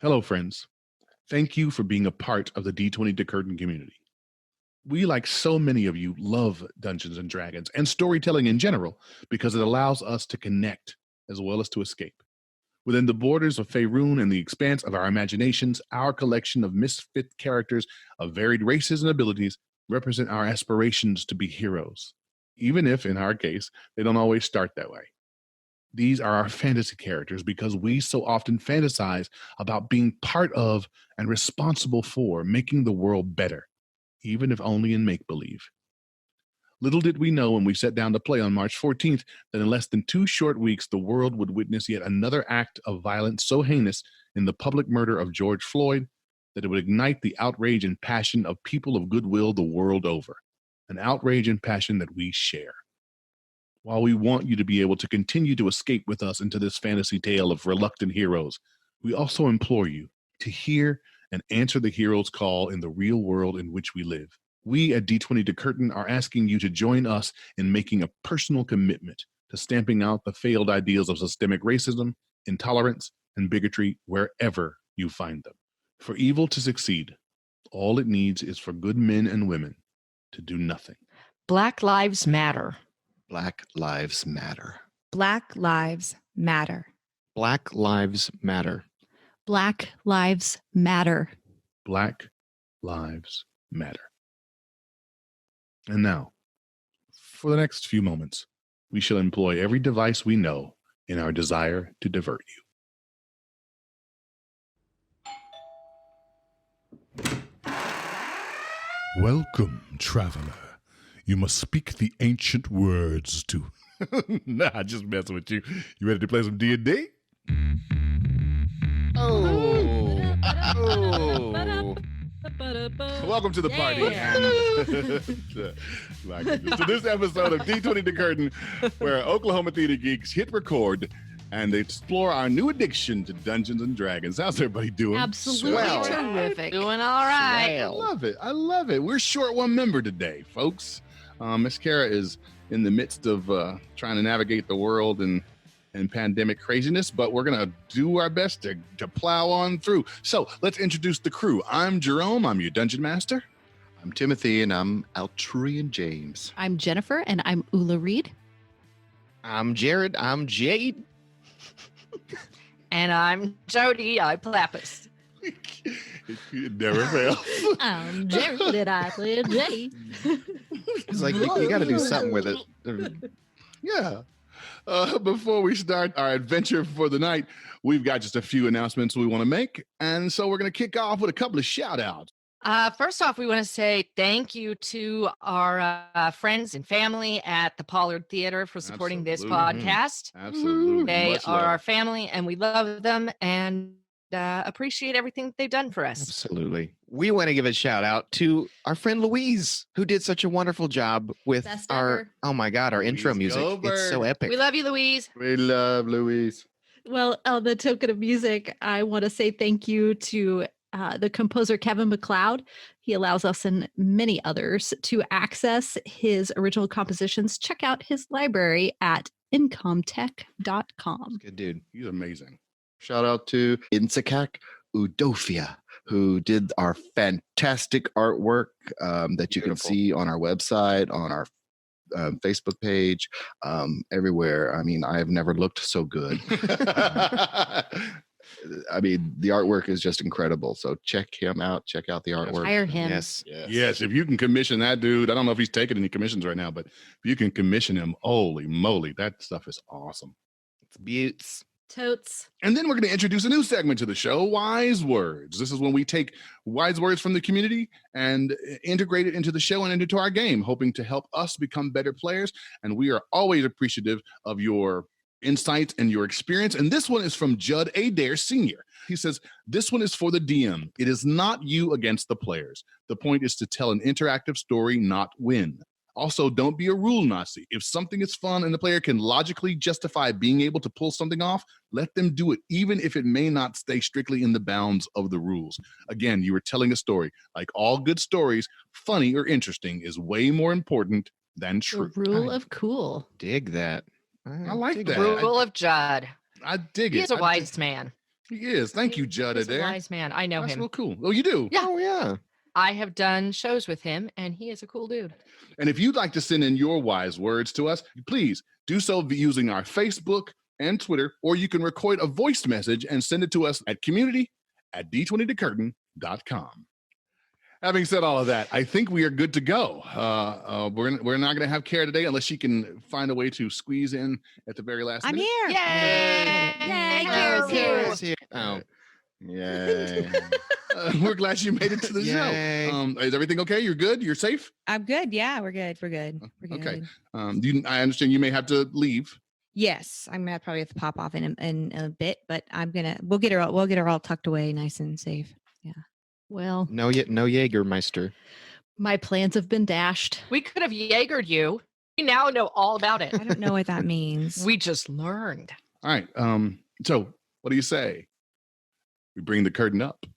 Hello, friends. Thank you for being a part of the D20 Decurtain community. We, like so many of you, love Dungeons and Dragons and storytelling in general because it allows us to connect as well as to escape. Within the borders of Faerun and the expanse of our imaginations, our collection of misfit characters of varied races and abilities represent our aspirations to be heroes, even if, in our case, they don't always start that way. These are our fantasy characters because we so often fantasize about being part of and responsible for making the world better, even if only in make-believe. Little did we know when we sat down to play on March 14th that in less than 2 short weeks, the world would witness yet another act of violence so heinous in the public murder of George Floyd that it would ignite the outrage and passion of people of goodwill the world over, an outrage and passion that we share. While we want you to be able to continue to escape with us into this fantasy tale of reluctant heroes, we also implore you to hear and answer the hero's call in the real world in which we live. We at D20 Decurtain are asking you to join us in making a personal commitment to stamping out the failed ideals of systemic racism, intolerance, and bigotry wherever you find them. For evil to succeed, all it needs is for good men and women to do nothing. Black Lives Matter. Black Lives Matter. Black Lives Matter. Black Lives Matter. Black Lives Matter. Black Lives Matter. And now, for the next few moments, we shall employ every device we know in our desire to divert you. Welcome, traveler. You must speak the ancient words to... Nah, just messing with you. You ready to play some D&D? Oh. Welcome to the party. My goodness. To this episode of D20 Decurtain, where Oklahoma Theater Geeks hit record and explore our new addiction to Dungeons and Dragons. How's everybody doing? Absolutely Swell. terrific. Doing all right. I love it. I love it. We're short one member today, folks. Miss Kara is in the midst of trying to navigate the world and pandemic craziness, but we're going to do our best to plow on through. So let's introduce the crew. I'm Jerome. I'm your Dungeon Master. I'm Timothy, and I'm Altrian James. I'm Jennifer, and I'm Eula Reed. I'm Jared. I'm Jaide. And I'm Jody. I Lapis. It never fails. I'm Jared, and I play Jay. It's like you got to do something with it. Yeah. Before we start our adventure for the night, we've got just a few announcements we want to make. And so we're going to kick off with a couple of shout outs. First off, we want to say thank you to our friends and family at the Pollard Theater for supporting this podcast. Absolutely. They Much are love. our family, and we love them and appreciate everything they've done for us. Absolutely. We want to give a shout out to our friend Louise, who did such a wonderful job with Best our, ever. oh my God, our intro Louise music. It's so Goldberg. epic. We love you, Louise. We love Louise. Well, on the token of music, I want to say thank you to the composer Kevin MacLeod. He allows us and many others to access his original compositions. Check out his library at incomtech.com. Good dude. He's amazing. Shout out to Insakak Udofia, who did our fantastic artwork that you can Beautiful. see on our website, on our Facebook page, everywhere. I mean, I have never looked so good. I mean, the artwork is just incredible. So check him out. Check out the artwork. Hire him. Yes. Yes, if you can commission that dude, I don't know if he's taking any commissions right now, but if you can commission him, holy moly, that stuff is awesome. It's beauts. Totes. And then we're going to introduce a new segment to the show, Wise Words. This is when we take wise words from the community and integrate it into the show and into our game, hoping to help us become better players. And we are always appreciative of your insights and your experience. And this one is from Judd Adair Sr. He says, this one is for the DM. It is not you against the players. The point is to tell an interactive story, not win. Also, don't be a rule Nazi. If something is fun and the player can logically justify being able to pull something off, let them do it, even if it may not stay strictly in the bounds of the rules. Again, you were telling a story. Like all good stories, funny or interesting is way more important than The true. rule of cool. Dig that. I like dig that. Rule of Judd. I dig it. He is a I wise man. He is. Thank you, He's Jaide a there. wise man. I know That's him. real cool. Oh, you do? Yeah. Oh, yeah. I have done shows with him, and he is a cool dude. And if you'd like to send in your wise words to us, please do so using our Facebook and Twitter, or you can record a voice message and send it to us at community@d20thecurtain.com. Having said all of that, I think we are good to go. We're not going to have Kara today unless she can find a way to squeeze in at the very last I'm minute. here. Yay! Kara's Kara's here. Oh, yay. We're glad you made it to the Yay. show. Is everything okay? You're good? You're safe? I'm good. Yeah, we're good. We're good. We're good. Okay. I understand you may have to leave. Yes, I'm gonna probably have to pop off in a bit, but we'll get her all tucked away, nice and safe. Yeah. Well, No Jägermeister. my plans have been dashed. We could have Jaegered you. We now know all about it. I don't know what that means. We just learned. All right. So what do you say? We bring the curtain up.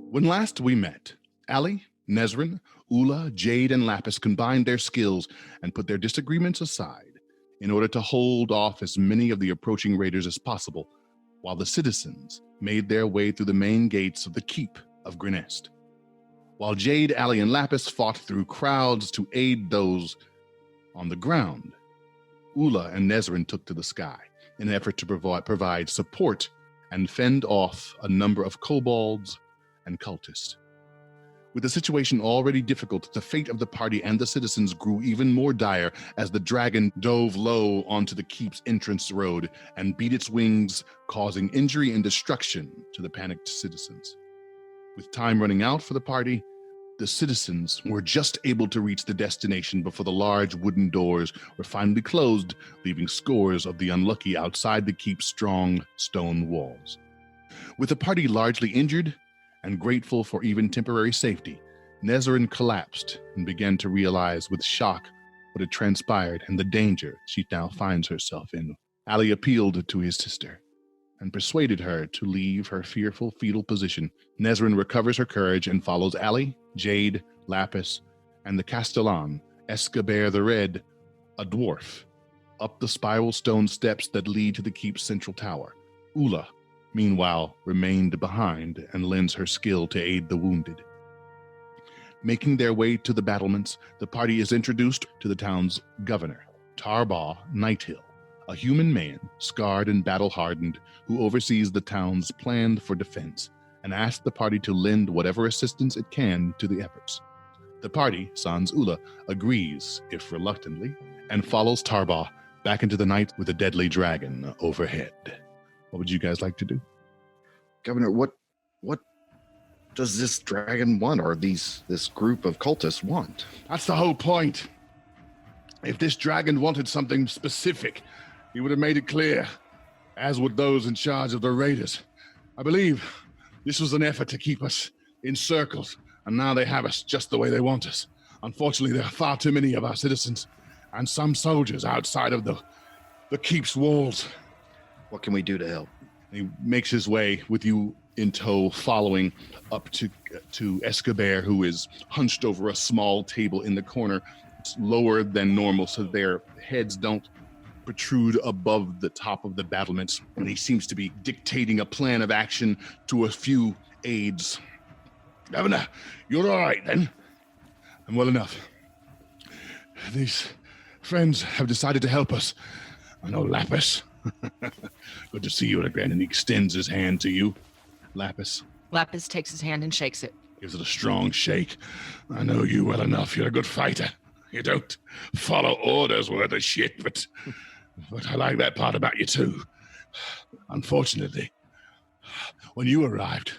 When last we met, Ali, Nesrin, Eula, Jaide, and Lapis combined their skills and put their disagreements aside in order to hold off as many of the approaching raiders as possible, while the citizens made their way through the main gates of the keep of Greenest. While Jaide, Ali, and Lapis fought through crowds to aid those on the ground, Eula and Nesrin took to the sky in an effort to provide support and fend off a number of kobolds and cultists. With the situation already difficult, the fate of the party and the citizens grew even more dire as the dragon dove low onto the keep's entrance road and beat its wings, causing injury and destruction to the panicked citizens. With time running out for the party, the citizens were just able to reach the destination before the large wooden doors were finally closed, leaving scores of the unlucky outside the keep's strong stone walls. With the party largely injured and grateful for even temporary safety, Nesrin collapsed and began to realize with shock what had transpired and the danger she now finds herself in. Ali appealed to his sister and persuaded her to leave her fearful fetal position. Nesrin recovers her courage and follows Ali, Jaide, Lapis, and the Castellan, Escobar the Red, a dwarf, up the spiral stone steps that lead to the keep's central tower. Eula, meanwhile, remained behind and lends her skill to aid the wounded. Making their way to the battlements, the party is introduced to the town's governor, Tarbaugh Nighthill, a human man, scarred and battle-hardened, who oversees the town's plan for defense, and asks the party to lend whatever assistance it can to the efforts. The party, sans Eula, agrees, if reluctantly, and follows Tarbaugh back into the night with a deadly dragon overhead. What would you guys like to do? Governor, what does this dragon want, or this group of cultists want? That's the whole point. If this dragon wanted something specific, he would have made it clear, as would those in charge of the raiders. I believe this was an effort to keep us in circles, and now they have us just the way they want us. Unfortunately, there are far too many of our citizens and some soldiers outside of the keep's walls. What can we do to help? He makes his way with you in tow, following up to Escobar, who is hunched over a small table in the corner. It's lower than normal, so their heads don't protrude above the top of the battlements, and he seems to be dictating a plan of action to a few aides. Governor, you're all right then? I'm well enough. These friends have decided to help us. I know Lapis. Good to see you again, and he extends his hand to you. Lapis Lapis takes his hand and shakes it. gives it a strong shake. I know you well enough. You're a good fighter. You don't follow orders worth of shit, but I like that part about you too. Unfortunately, when you arrived,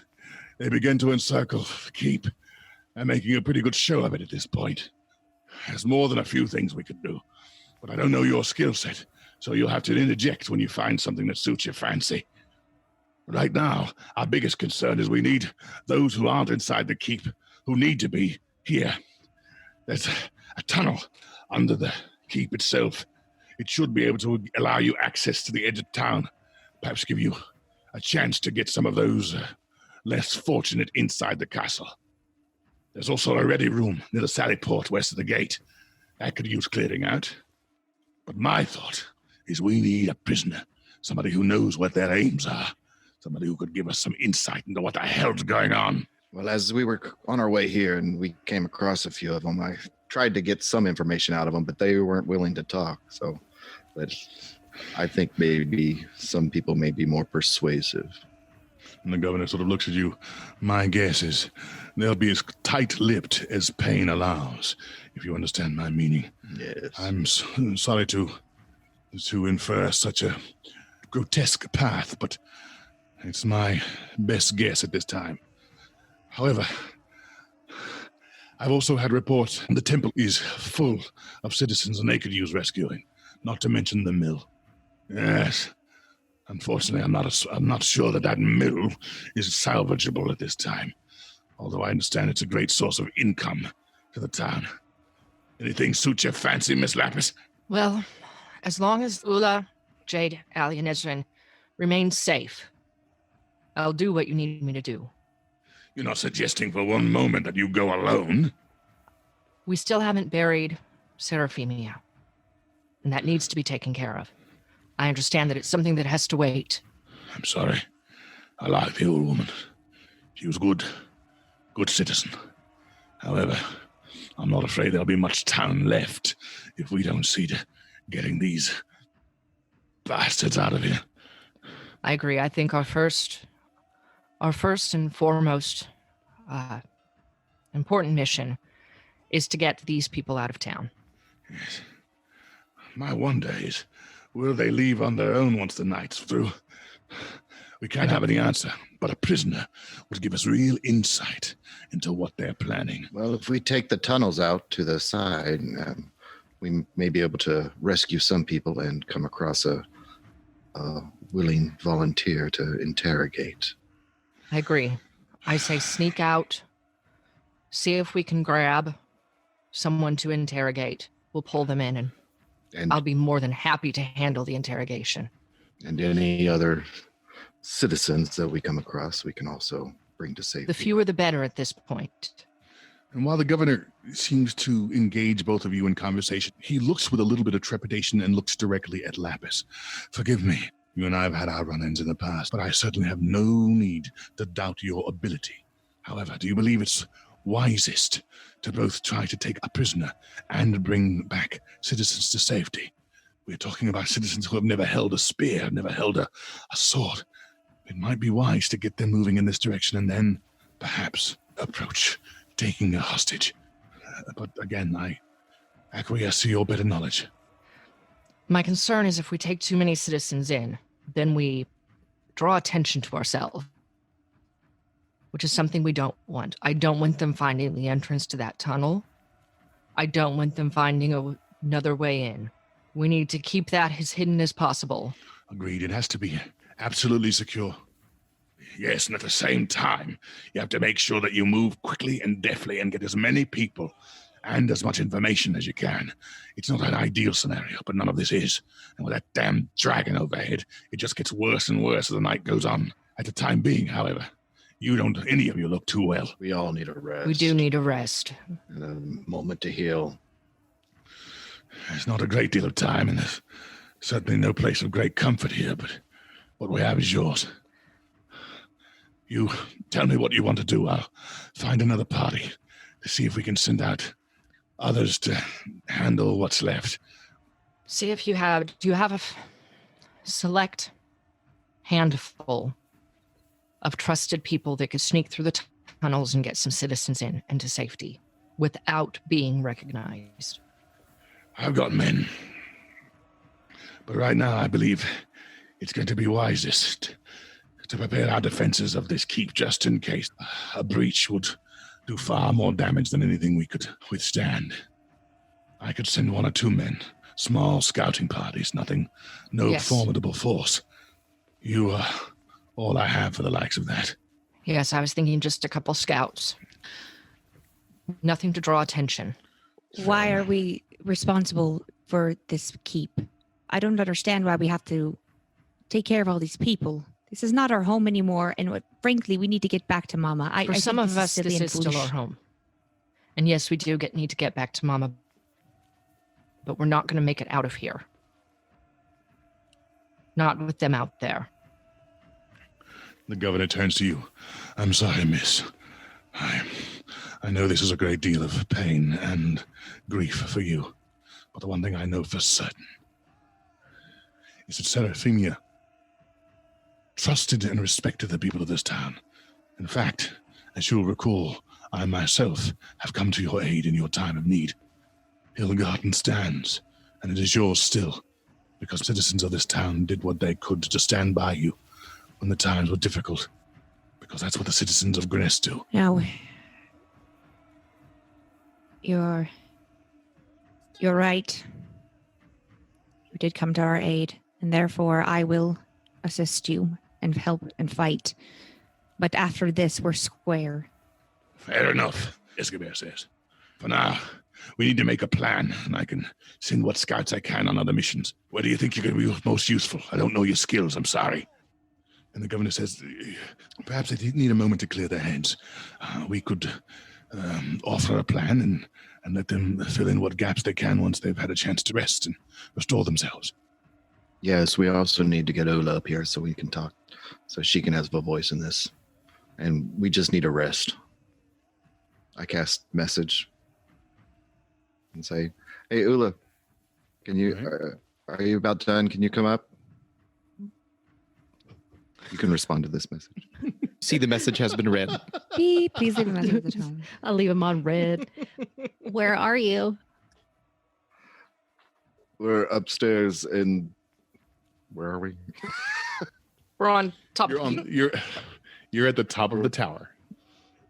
they began to encircle the keep and making a pretty good show of it at this point. There's more than a few things we could do, but I don't know your skill set, so you'll have to interject when you find something that suits your fancy. Right now, our biggest concern is we need those who aren't inside the keep, who need to be here. There's a tunnel under the keep itself. It should be able to allow you access to the edge of town, perhaps give you a chance to get some of those less fortunate inside the castle. There's also a ready room near the sally port west of the gate. That could use clearing out. But my thought is we need a prisoner, somebody who knows what their aims are. Somebody who could give us some insight into what the hell's going on. Well, as we were on our way here and we came across a few of them, I tried to get some information out of them, but they weren't willing to talk. So, but I think maybe some people may be more persuasive. And the governor sort of looks at you. My guess is they'll be as tight-lipped as pain allows, if you understand my meaning. Yes. I'm sorry to infer such a grotesque path, but it's my best guess at this time. However, I've also had reports the temple is full of citizens and they could use rescuing, not to mention the mill. Yes. Unfortunately, I'm not sure that mill is salvageable at this time, although I understand it's a great source of income to the town. Anything suit your fancy, Miss Lapis? Well, as long as Eula, Jaide, Ali, and Nesrin remain safe, I'll do what you need me to do. You're not suggesting for one moment that you go alone? We still haven't buried Seraphimia, and that needs to be taken care of. I understand that it's something that has to wait. I'm sorry. I like the old woman. She was good citizen. However, I'm not afraid there'll be much town left if we don't see to getting these bastards out of here. I agree. I think our first and foremost important mission is to get these people out of town. Yes. My wonder is, will they leave on their own once the night's through? We can't have any answer, but a prisoner would give us real insight into what they're planning. Well, if we take the tunnels out to the side, we may be able to rescue some people and come across a willing volunteer to interrogate. I agree. I say sneak out, see if we can grab someone to interrogate. We'll pull them in, and I'll be more than happy to handle the interrogation. And any other citizens that we come across, we can also bring to safety. The fewer the better at this point. And while the governor seems to engage both of you in conversation, he looks with a little bit of trepidation and looks directly at Lapis. Forgive me. You and I have had our run-ins in the past, but I certainly have no need to doubt your ability. However, do you believe it's wisest to both try to take a prisoner and bring back citizens to safety? We're talking about citizens who have never held a spear, never held a sword. It might be wise to get them moving in this direction and then perhaps approach taking a hostage. But again, I acquiesce to your better knowledge. My concern is if we take too many citizens in, then we draw attention to ourselves, which is something we don't want. I don't want them finding the entrance to that tunnel. I don't want them finding another way in. We need to keep that as hidden as possible. Agreed. It has to be absolutely secure. Yes, and at the same time, you have to make sure that you move quickly and deftly and get as many people and as much information as you can. It's not an ideal scenario, but none of this is. And with that damn dragon overhead, it just gets worse and worse as the night goes on. At the time being, however, any of you look too well. We all need a rest. We do need a rest. And a moment to heal. There's not a great deal of time, and there's certainly no place of great comfort here, but what we have is yours. You tell me what you want to do. I'll find another party to see if we can send out others to handle what's left. See if do you have a select handful of trusted people that could sneak through the tunnels and get some citizens in and to safety without being recognized? I've got men. But right now, I believe it's going to be wisest to prepare our defenses of this keep just in case. A breach would do far more damage than anything we could withstand. I could send 1 or 2 men, small scouting parties, no formidable force. You are all I have for the likes of that. Yes, I was thinking just a couple scouts. Nothing to draw attention. Why are we responsible for this keep? I don't understand why we have to take care of all these people. This is not our home anymore, and frankly, we need to get back to Mama. For some of us, this is still our home. And yes, we do need to get back to Mama, but we're not going to make it out of here. Not with them out there. The governor turns to you. I'm sorry, miss. I know this is a great deal of pain and grief for you, but the one thing I know for certain is that Seraphimia trusted and respected the people of this town. In fact, as you'll recall, I myself have come to your aid in your time of need. Hillgarden stands, and it is yours still, because citizens of this town did what they could to stand by you when the times were difficult, because that's what the citizens of Greenest do. Now, you're right. You did come to our aid, and therefore I will assist you and help and fight. But after this, we're square. Fair enough, Escobar says. For now, we need to make a plan, and I can send what scouts I can on other missions. Where do you think you're going to be most useful? I don't know your skills, I'm sorry. And the governor says, perhaps they need a moment to clear their heads. We could offer a plan and let them fill in what gaps they can once they've had a chance to rest and restore themselves. Yes, we also need to get Eula up here so we can talk, so she can have a voice in this. And we just need a rest. I cast message and say, "Hey, Eula, can you? Are you about done? Can you come up?" You can respond to this message. See, the message has been read. Beep, please leave a message at the tone. I'll leave him on red. Where are you? We're upstairs in. Where are we? We're on top. You're at the top of the tower.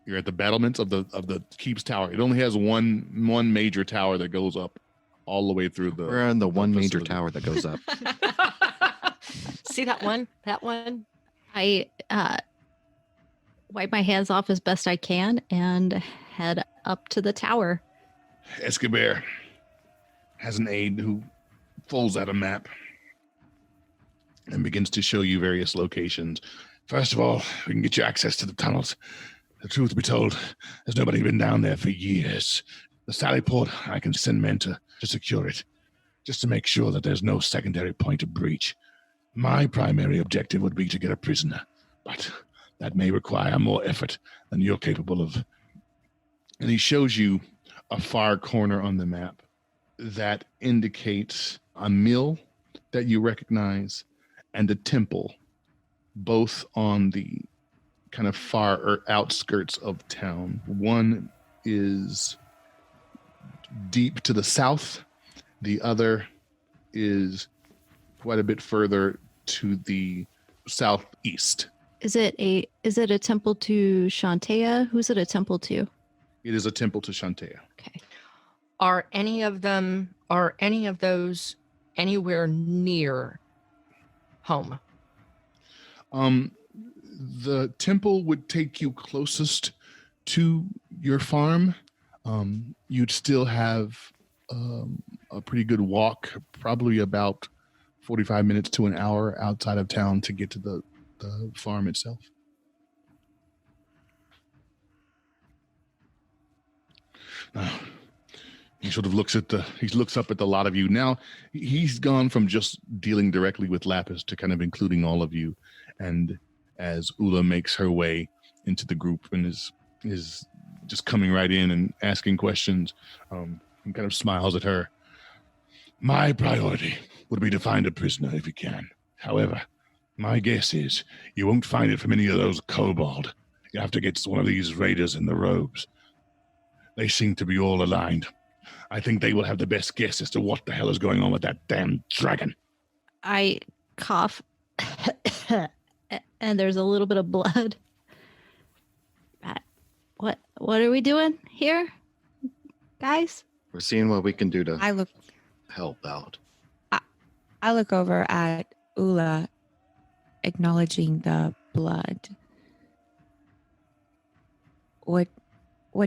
You're at the battlements of the keep's tower. It only has one major tower that goes up all the way through the. We're on the one major facility. tower that goes up. See that one? That one? I wipe my hands off as best I can and head up to the tower. Escobar has an aide who folds out a map and begins to show you various locations. First of all, we can get you access to the tunnels. The truth be told, there's nobody been down there for years. The Sally Port, I can send men to secure it, just to make sure that there's no secondary point of breach. My primary objective would be to get a prisoner, but that may require more effort than you're capable of. And he shows you a far corner on the map that indicates a mill that you recognize and a temple, both on the kind of far outskirts of town. One is deep to the south. The other is quite a bit further to the southeast. Is it a temple to Shantea? Who's it a temple to? It is a temple to Shantea. Okay. Are any of those anywhere near home? The temple would take you closest to your farm. You'd still have a pretty good walk, probably about 45 minutes to an hour outside of town to get to the farm itself. He sort of looks up at the lot of you. Now he's gone from just dealing directly with Lapis to kind of including all of you. And as Eula makes her way into the group and is just coming right in and asking questions, he kind of smiles at her. My priority would be to find a prisoner if you can. However, my guess is you won't find it from any of those kobold. You have to get one of these raiders in the robes. They seem to be all aligned. I think they will have the best guess as to what the hell is going on with that damn dragon. I cough, and there's a little bit of blood. What are we doing here, guys? We're seeing what we can do to I look help out. over at Eula, acknowledging the blood. What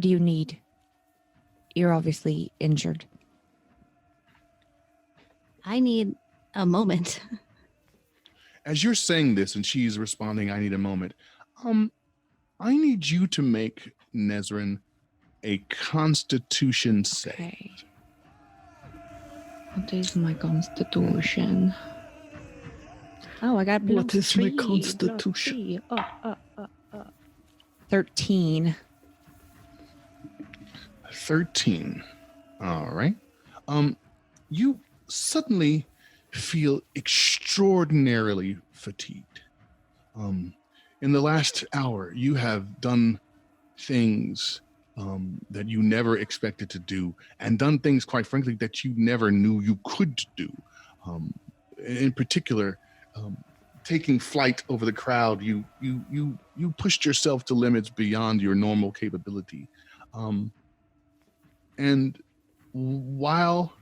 do you need? You're obviously injured. I need a moment. As you're saying this and she's responding, I need a moment. I need you to make Nesrin a Constitution save. Okay. What is my constitution? Oh, I got What plus is my 3, plus constitution? 3. 13. 13. All right. You suddenly feel extraordinarily fatigued. In the last hour, you have done things that you never expected to do, and done things, quite frankly, that you never knew you could do. In particular, taking flight over the crowd, you pushed yourself to limits beyond your normal capability. And while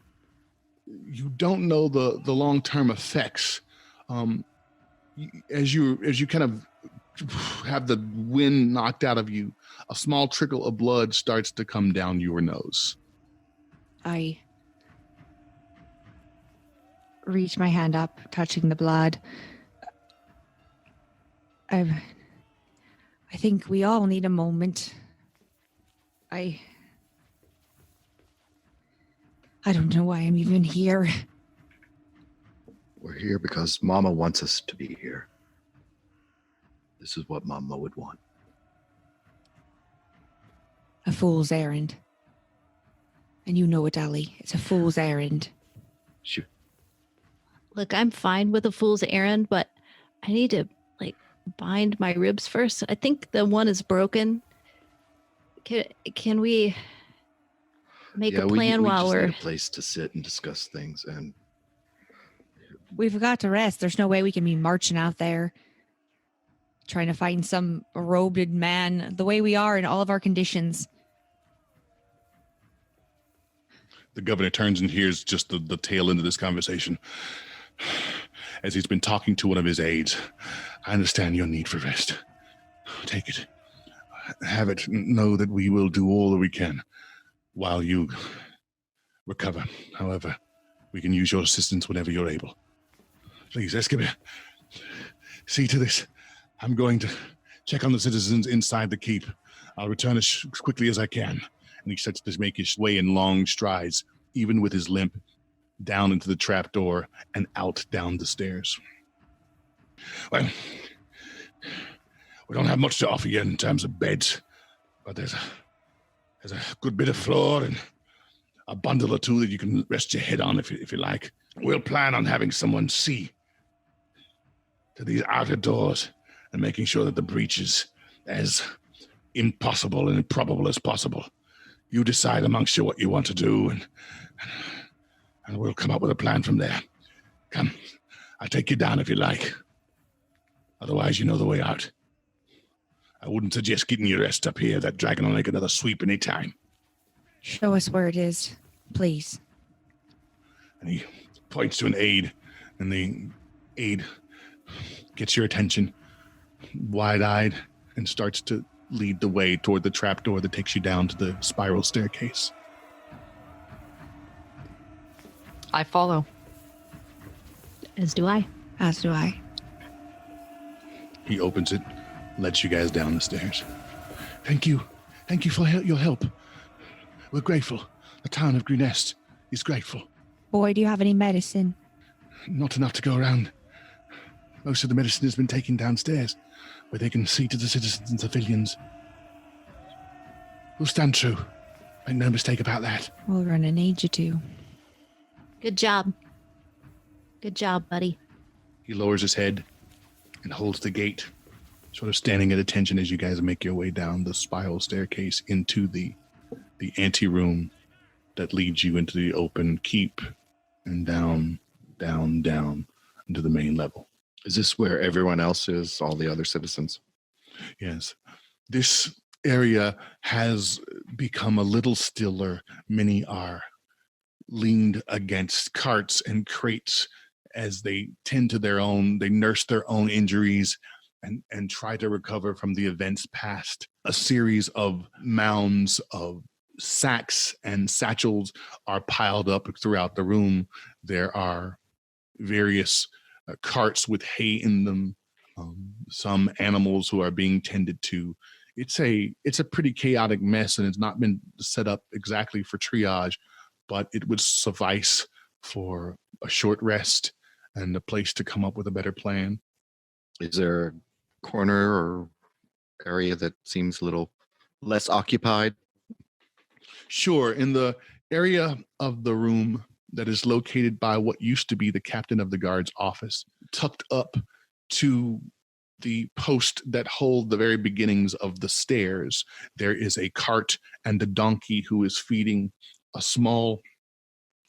you don't know the long-term effects, as you kind of have the wind knocked out of you, a small trickle of blood starts to come down your nose. I reach my hand up, touching the blood. I think we all need a moment. I don't know why I'm even here. We're here because Mama wants us to be here. This is what Mama would want. A fool's errand. And you know it, Ellie. It's a fool's errand. She, Look, I'm fine with a fool's errand, but I need to bind my ribs first. I think the one is broken. Can we make a plan we while just we're need a place to sit and discuss things, and We've got to rest. There's no way we can be marching out there trying to find some robed man the way we are in all of our conditions. The governor turns and hears just the tail end of this conversation. As he's been talking to one of his aides, I understand your need for rest. Take it. Have it know that we will do all that we can while you recover. However, we can use your assistance whenever you're able. Please, Escobar, see to this. I'm going to check on the citizens inside the keep. I'll return as quickly as I can. And he starts to make his way in long strides, even with his limp, down into the trapdoor and out down the stairs. Well, we don't have much to offer you in terms of beds, but there's a good bit of floor and a bundle or two that you can rest your head on if you like. We'll plan on having someone see to these outer doors and making sure that the breach is as impossible and improbable as possible. You decide amongst you what you want to do, and we'll come up with a plan from there. Come, I'll take you down if you like. Otherwise, you know the way out. I wouldn't suggest getting your rest up here. That dragon will make another sweep any time. Show us where it is, please. And he points to an aide, and the aide gets your attention, wide-eyed, and starts to lead the way toward the trapdoor that takes you down to the spiral staircase. I follow. as do I. As do I. He opens it, lets you guys down the stairs. Thank you. Thank you for your help. We're grateful. The town of Greenest is grateful. Boy, do you have any medicine? Not enough to go around. Most of the medicine has been taken downstairs, where they can see to the citizens and civilians. We'll stand true. Make no mistake about that. Well, we're gonna need you to. Good job. Good job, buddy. He lowers his head and holds the gate, sort of standing at attention as you guys make your way down the spiral staircase into the anteroom that leads you into the open keep and down into the main level. Is this where everyone else is, all the other citizens? Yes. This area has become a little stiller. Many are leaned against carts and crates as they tend to they nurse their own injuries and try to recover from the events past. A series of mounds of sacks and satchels are piled up throughout the room. There are various carts with hay in them, some animals who are being tended to. It's a pretty chaotic mess, and it's not been set up exactly for triage, but it would suffice for a short rest and a place to come up with a better plan. Is there a corner or area that seems a little less occupied? Sure, in the area of the room that is located by what used to be the captain of the guard's office, tucked up to the post that hold the very beginnings of the stairs, there is a cart and a donkey who is feeding a small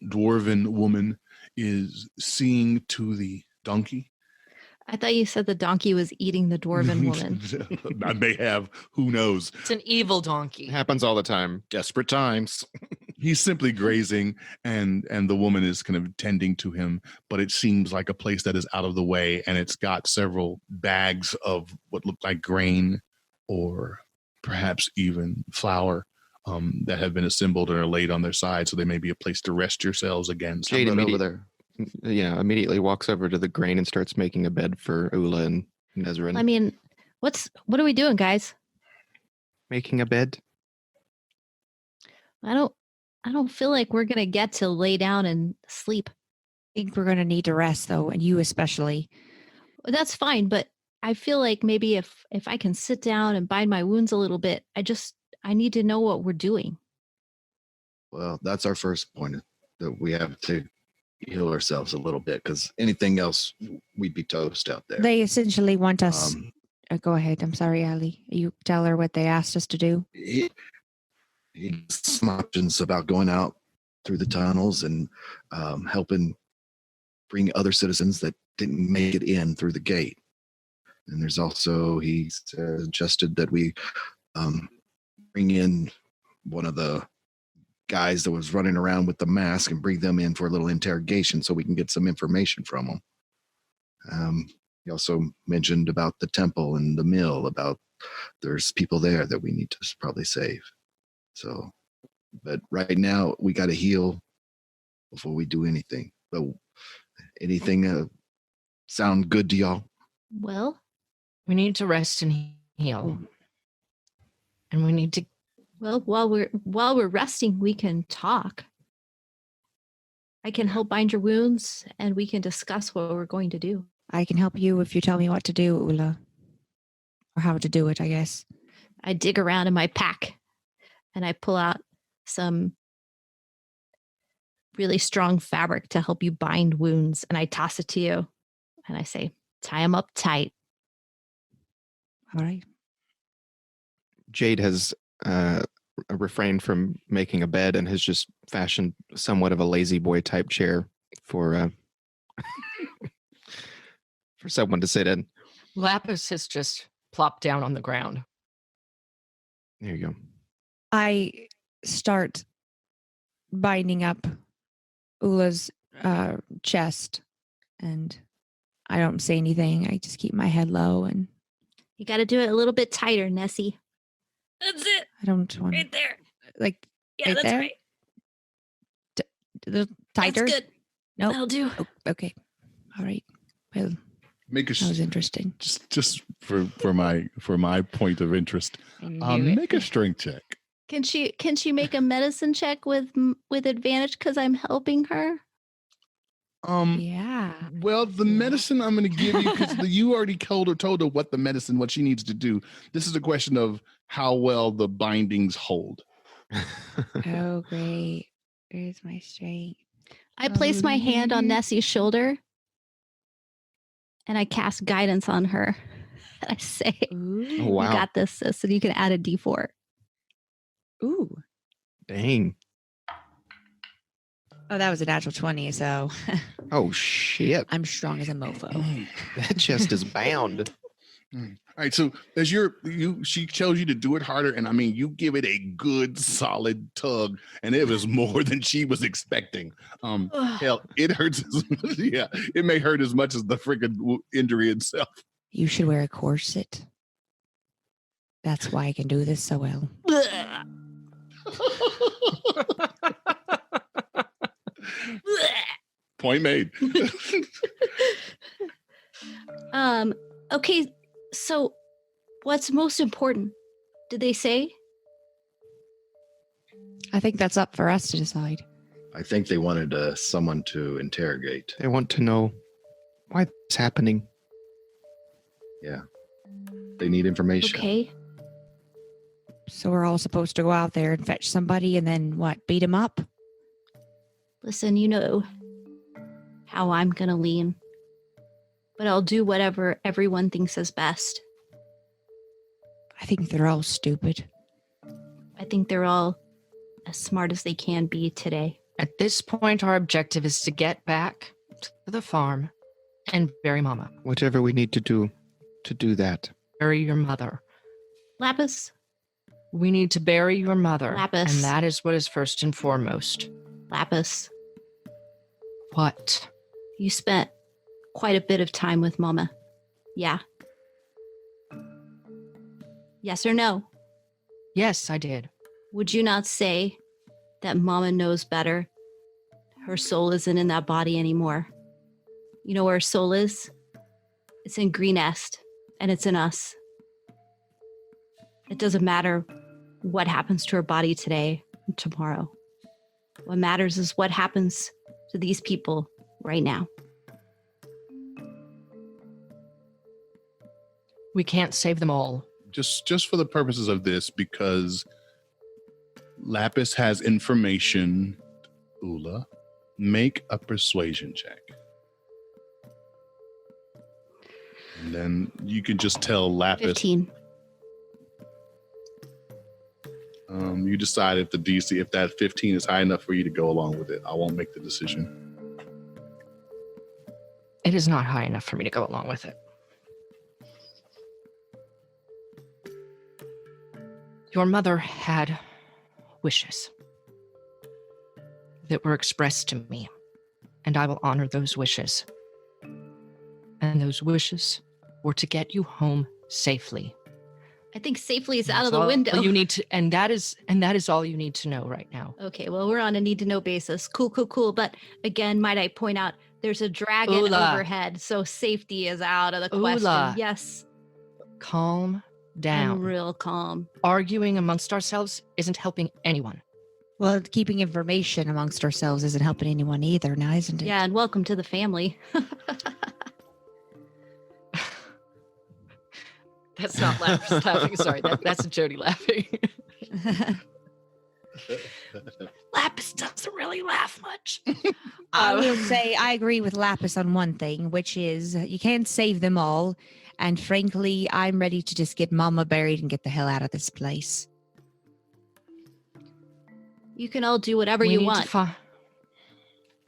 dwarven woman is seeing to the donkey. I thought you said the donkey was eating the dwarven woman. I may have, who knows? It's an evil donkey. Happens all the time. Desperate times. He's simply grazing, and the woman is kind of tending to him, but it seems like a place that is out of the way, and it's got several bags of what look like grain or perhaps even flour that have been assembled and are laid on their side, so they may be a place to rest yourselves against. Jaide Run over there. immediately walks over to the grain and starts making a bed for Eula and Nesrin. I mean, what are we doing, guys? Making a bed? I don't feel like we're gonna get to lay down and sleep. I think we're going to need to rest, though, and you especially. That's fine, but I feel like maybe if I can sit down and bind my wounds a little bit, I need to know what we're doing. Well, that's our first point, that we have to heal ourselves a little bit, because anything else, we'd be toast out there. They essentially want us. Um, Go ahead. I'm sorry, Ali. You tell her what they asked us to do. he has some options about going out through the tunnels and helping bring other citizens that didn't make it in through the gate. And there's also, he suggested that we bring in one of the guys that was running around with the mask and bring them in for a little interrogation so we can get some information from them. He also mentioned about the temple and the mill, about there's people there that we need to probably save. So, but right now we got to heal before we do anything. But anything sound good to y'all? Well, We need to rest and heal. And we need to while we're resting, we can talk. I can help bind your wounds, and we can discuss what we're going to do. I can help you if you tell me what to do, Eula. Or how to do it, I guess. I dig around in my pack, and I pull out some really strong fabric to help you bind wounds, and I toss it to you, and I say, tie them up tight. All right. Jaide has refrained from making a bed and has just fashioned somewhat of a lazy boy type chair for for someone to sit in. Lapis has just plopped down on the ground. There you go. I start binding up Eula's chest, and I don't say anything. I just keep my head low, and You got to do it a little bit tighter, Nessie. That's it. I don't want there. like Yeah, Right that's there? right. a little tighter. That's good. Nope. That'll do. Oh, okay. All right. Well, Make a that was interesting. just for my point of interest. I knew it. Make a strength check. Can she make a medicine check with advantage because I'm helping her? Yeah. Well, the medicine I'm going to give you, because you already told her what she needs to do. This is a question of how well the bindings hold. Oh, great. Where's my strength? I place my hand on Mm. Nessie's shoulder, and I cast guidance on her. And I say, Ooh. Oh, wow. "You got this, sis." And you can add a D4. Ooh. Dang. Oh, that was a natural 20, so Oh, shit. I'm strong as a mofo. That chest is bound. All right, so as she tells you to do it harder, and I mean, you give it a good solid tug, and it was more than she was expecting. Hell, it hurts. Yeah, it may hurt as much as the freaking injury itself. You should wear a corset. That's why I can do this so well. Point made. Okay, so what's most important? Did they say? I think that's up for us to decide. I think they wanted someone to interrogate. They want to know why it's happening. Yeah. They need information. Okay. So we're all supposed to go out there and fetch somebody and then what? Beat him up? Listen, you know how I'm going to lean. But I'll do whatever everyone thinks is best. I think they're all stupid. I think they're all as smart as they can be today. At this point, our objective is to get back to the farm and bury Mama. Whatever we need to do that. Bury your mother. Lapis, We need to bury your mother. Lapis. And that is what is first and foremost. Lapis, What? you spent quite a bit of time with Mama. Yeah. Yes or no? Yes, I did. Would you not say that Mama knows better? Her soul isn't in that body anymore. You know where her soul is? It's in Greenest, and it's in us. It doesn't matter what happens to her body today and tomorrow. What matters is what happens to these people right now. We can't save them all. Just for the purposes of this, because Lapis has information. Eula, make a persuasion check. And then you can just tell Lapis. 15. You decide if the DC, if that 15 is high enough for you to go along with it. I won't make the decision. It is not high enough for me to go along with it. Your mother had wishes that were expressed to me, and I will honor those wishes. And those wishes were to get you home safely. I think safely is out That's of the all window. You need to, and that is all you need to know right now. Okay, well, we're on a need to know basis. Cool. But again, might I point out, there's a dragon Eula. overhead, so safety is out of the question. Eula. Yes, Calm down. I'm real calm. Arguing amongst ourselves isn't helping anyone. Well, keeping information amongst ourselves isn't helping anyone either now, isn't it? Yeah, and welcome to the family. That's not Lapis laughing. Sorry, that's Jody laughing. Lapis doesn't really laugh much. I will say I agree with Lapis on one thing, which is you can't save them all. And frankly, I'm ready to just get Mama buried and get the hell out of this place. You can all do whatever We you need to want.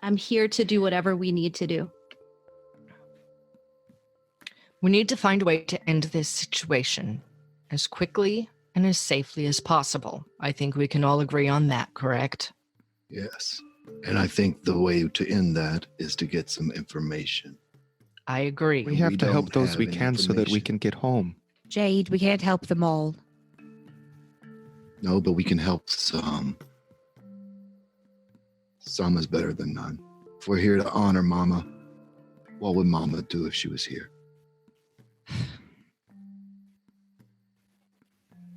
I'm here to do whatever we need to do. We need to find a way to end this situation as quickly and as safely as possible. I think we can all agree on that, correct? Yes. And I think the way to end that is to get some information. I agree. We have We to help don't those have we any can so that we information. can get home. Jaide, we can't help them all. No, but we can help some. Some is better than none. If we're here to honor Mama, what would Mama do if she was here?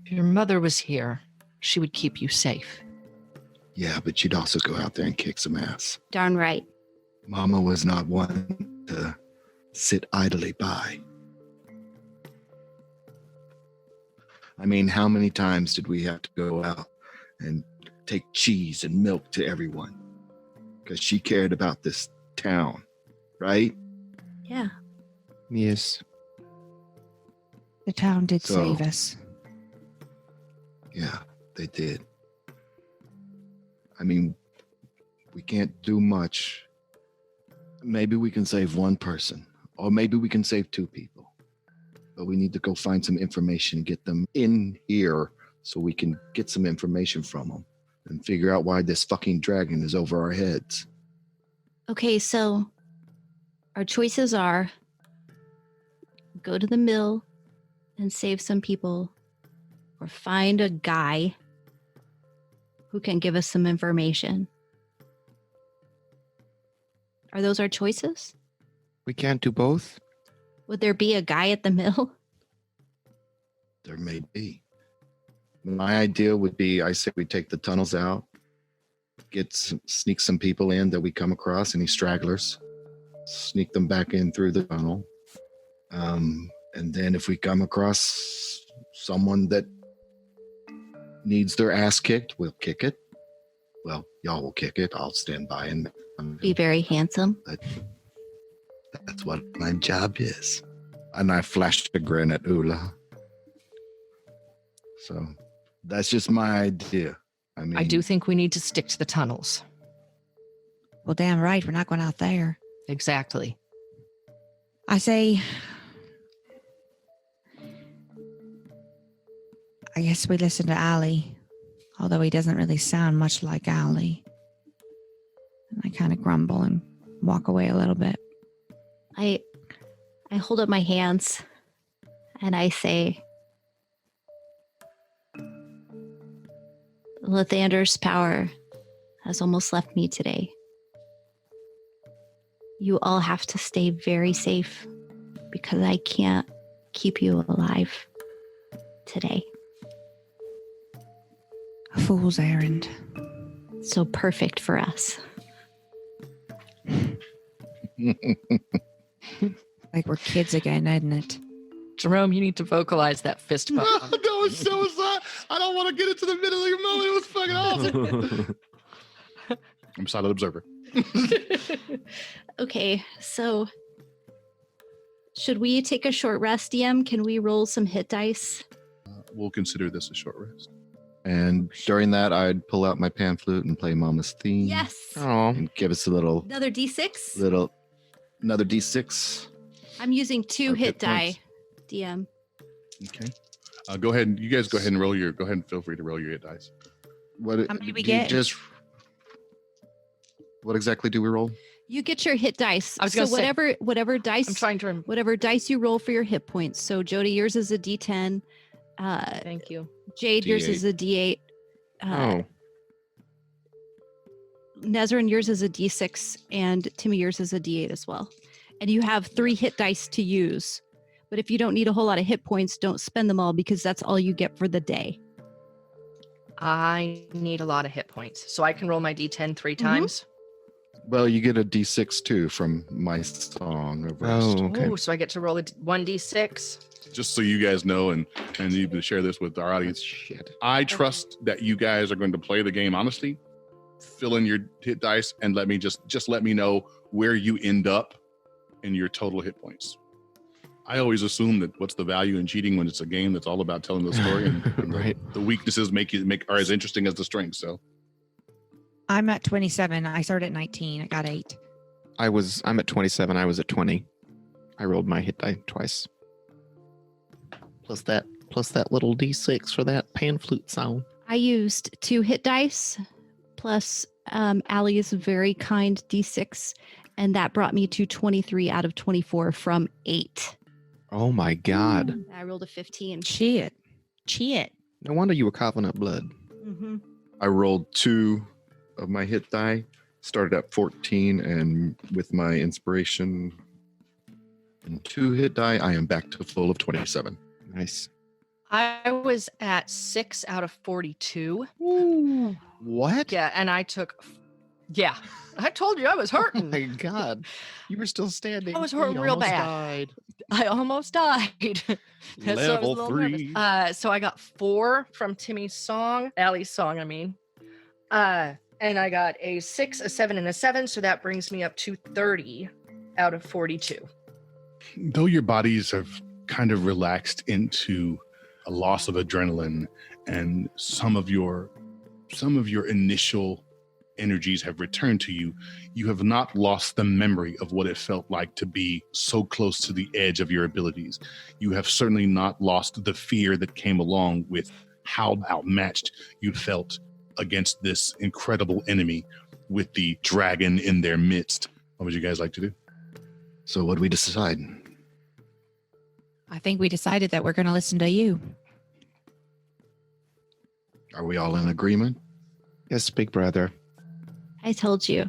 If your mother was here, she would keep you safe. Yeah, but she'd also go out there and kick some ass. Darn right. Mama was not one to sit idly by. I mean, how many times did we have to go out and take cheese and milk to everyone? Because she cared about this town, right? Yeah. Yes. The town did So- save us. Yeah, they did. I mean, we can't do much. Maybe we can save one person, or maybe we can save two people. But we need to go find some information and get them in here so we can get some information from them and figure out why this fucking dragon is over our heads. Okay, so our choices are go to the mill and save some people, or find a guy who can give us some information. Are those our choices? We can't do both. Would there be a guy at the mill? There may be. My idea would be, I say we take the tunnels out, sneak some people in that we come across, any stragglers, sneak them back in through the tunnel. And then if we come across someone that needs their ass kicked, we'll kick it. Well, y'all will kick it. I'll stand by and Be very handsome. that's what my job is. And I flashed a grin at Eula. So that's just my idea. I mean, I do think we need to stick to the tunnels. Well, damn right. We're not going out there. Exactly. I say, I guess we listen to Allie, although he doesn't really sound much like Allie. And I kind of grumble and walk away a little bit. I hold up my hands and I say, Lathander's power has almost left me today. You all have to stay very safe because I can't keep you alive today. A fool's errand. So perfect for us. Like we're kids again, isn't it? Jerome, you need to vocalize that fist bump. That was so sad. I don't want to get into the middle of your moment. It was fucking awesome. I'm silent observer. Okay, so should we take a short rest, DM? Can we roll some hit dice? We'll consider this a short rest. and during that, I'd pull out my pan flute and play Mama's theme. Yes. Oh, And give us a little, Another d6. another D6. I'm using 2 Or hit hit die, points. DM. Okay. Go ahead. You guys go ahead and roll your. Go ahead and feel free to roll your hit dice. What How many we do you get? What exactly do we roll? You get your hit dice. I was so gonna say, whatever dice I'm trying to. whatever dice you roll for your hit points. So Jody, yours is a D10. Thank you. Jade, yours D8. is a D8. oh, Nesrin, yours is a D6, and Timmy, yours is a D8 as well. And you have 3 hit dice to use. But if you don't need a whole lot of hit points, don't spend them all because that's all you get for the day. I need a lot of hit points, so I can roll my d10 3 Mm-hmm. times. Well, you get a D6 too from my song of rest. oh, okay. Oh, so I get to roll a 1d6. Just so you guys know, and you can share this with our audience. Shit. I trust that you guys are going to play the game honestly. Fill in your hit dice and let me just let me know where you end up in your total hit points. I always assume that what's the value in cheating when it's a game that's all about telling the story and Right. the weaknesses are as interesting as the strengths. So I'm at 27. I started at 19. I got 8. I'm at 27. I was at 20. I rolled my hit die twice. Plus that little D6 for that pan flute sound. I used 2 hit dice plus Allie's very kind D6, and that brought me to 23 out of 24 from 8. Oh my God. I rolled a 15. Shit. No wonder you were coughing up blood. Mm-hmm. I rolled 2 of my hit die, started at 14, and with my inspiration and 2 hit die, I am back to full of 27. Nice. I was at 6 out of 42. What? Yeah, and I took. Yeah, I told you I was Oh hurting. my God. You were still standing. I was hurting You real almost bad. died. I almost died. So I was a Level little nervous. 3. So I got 4 from Timmy's song, Allie's song, I mean. And I got a 6, a 7, and a 7. So that brings me up to 30 out of 42. though your bodies have kind of relaxed into a loss of adrenaline and some of your initial energies have returned to you, you have not lost the memory of what it felt like to be so close to the edge of your abilities. You have certainly not lost the fear that came along with how outmatched you felt against this incredible enemy with the dragon in their midst. What would you guys like to do? So what do we decide? I think we decided that we're going to listen to you. Are we all in agreement? Yes, big brother. I told you.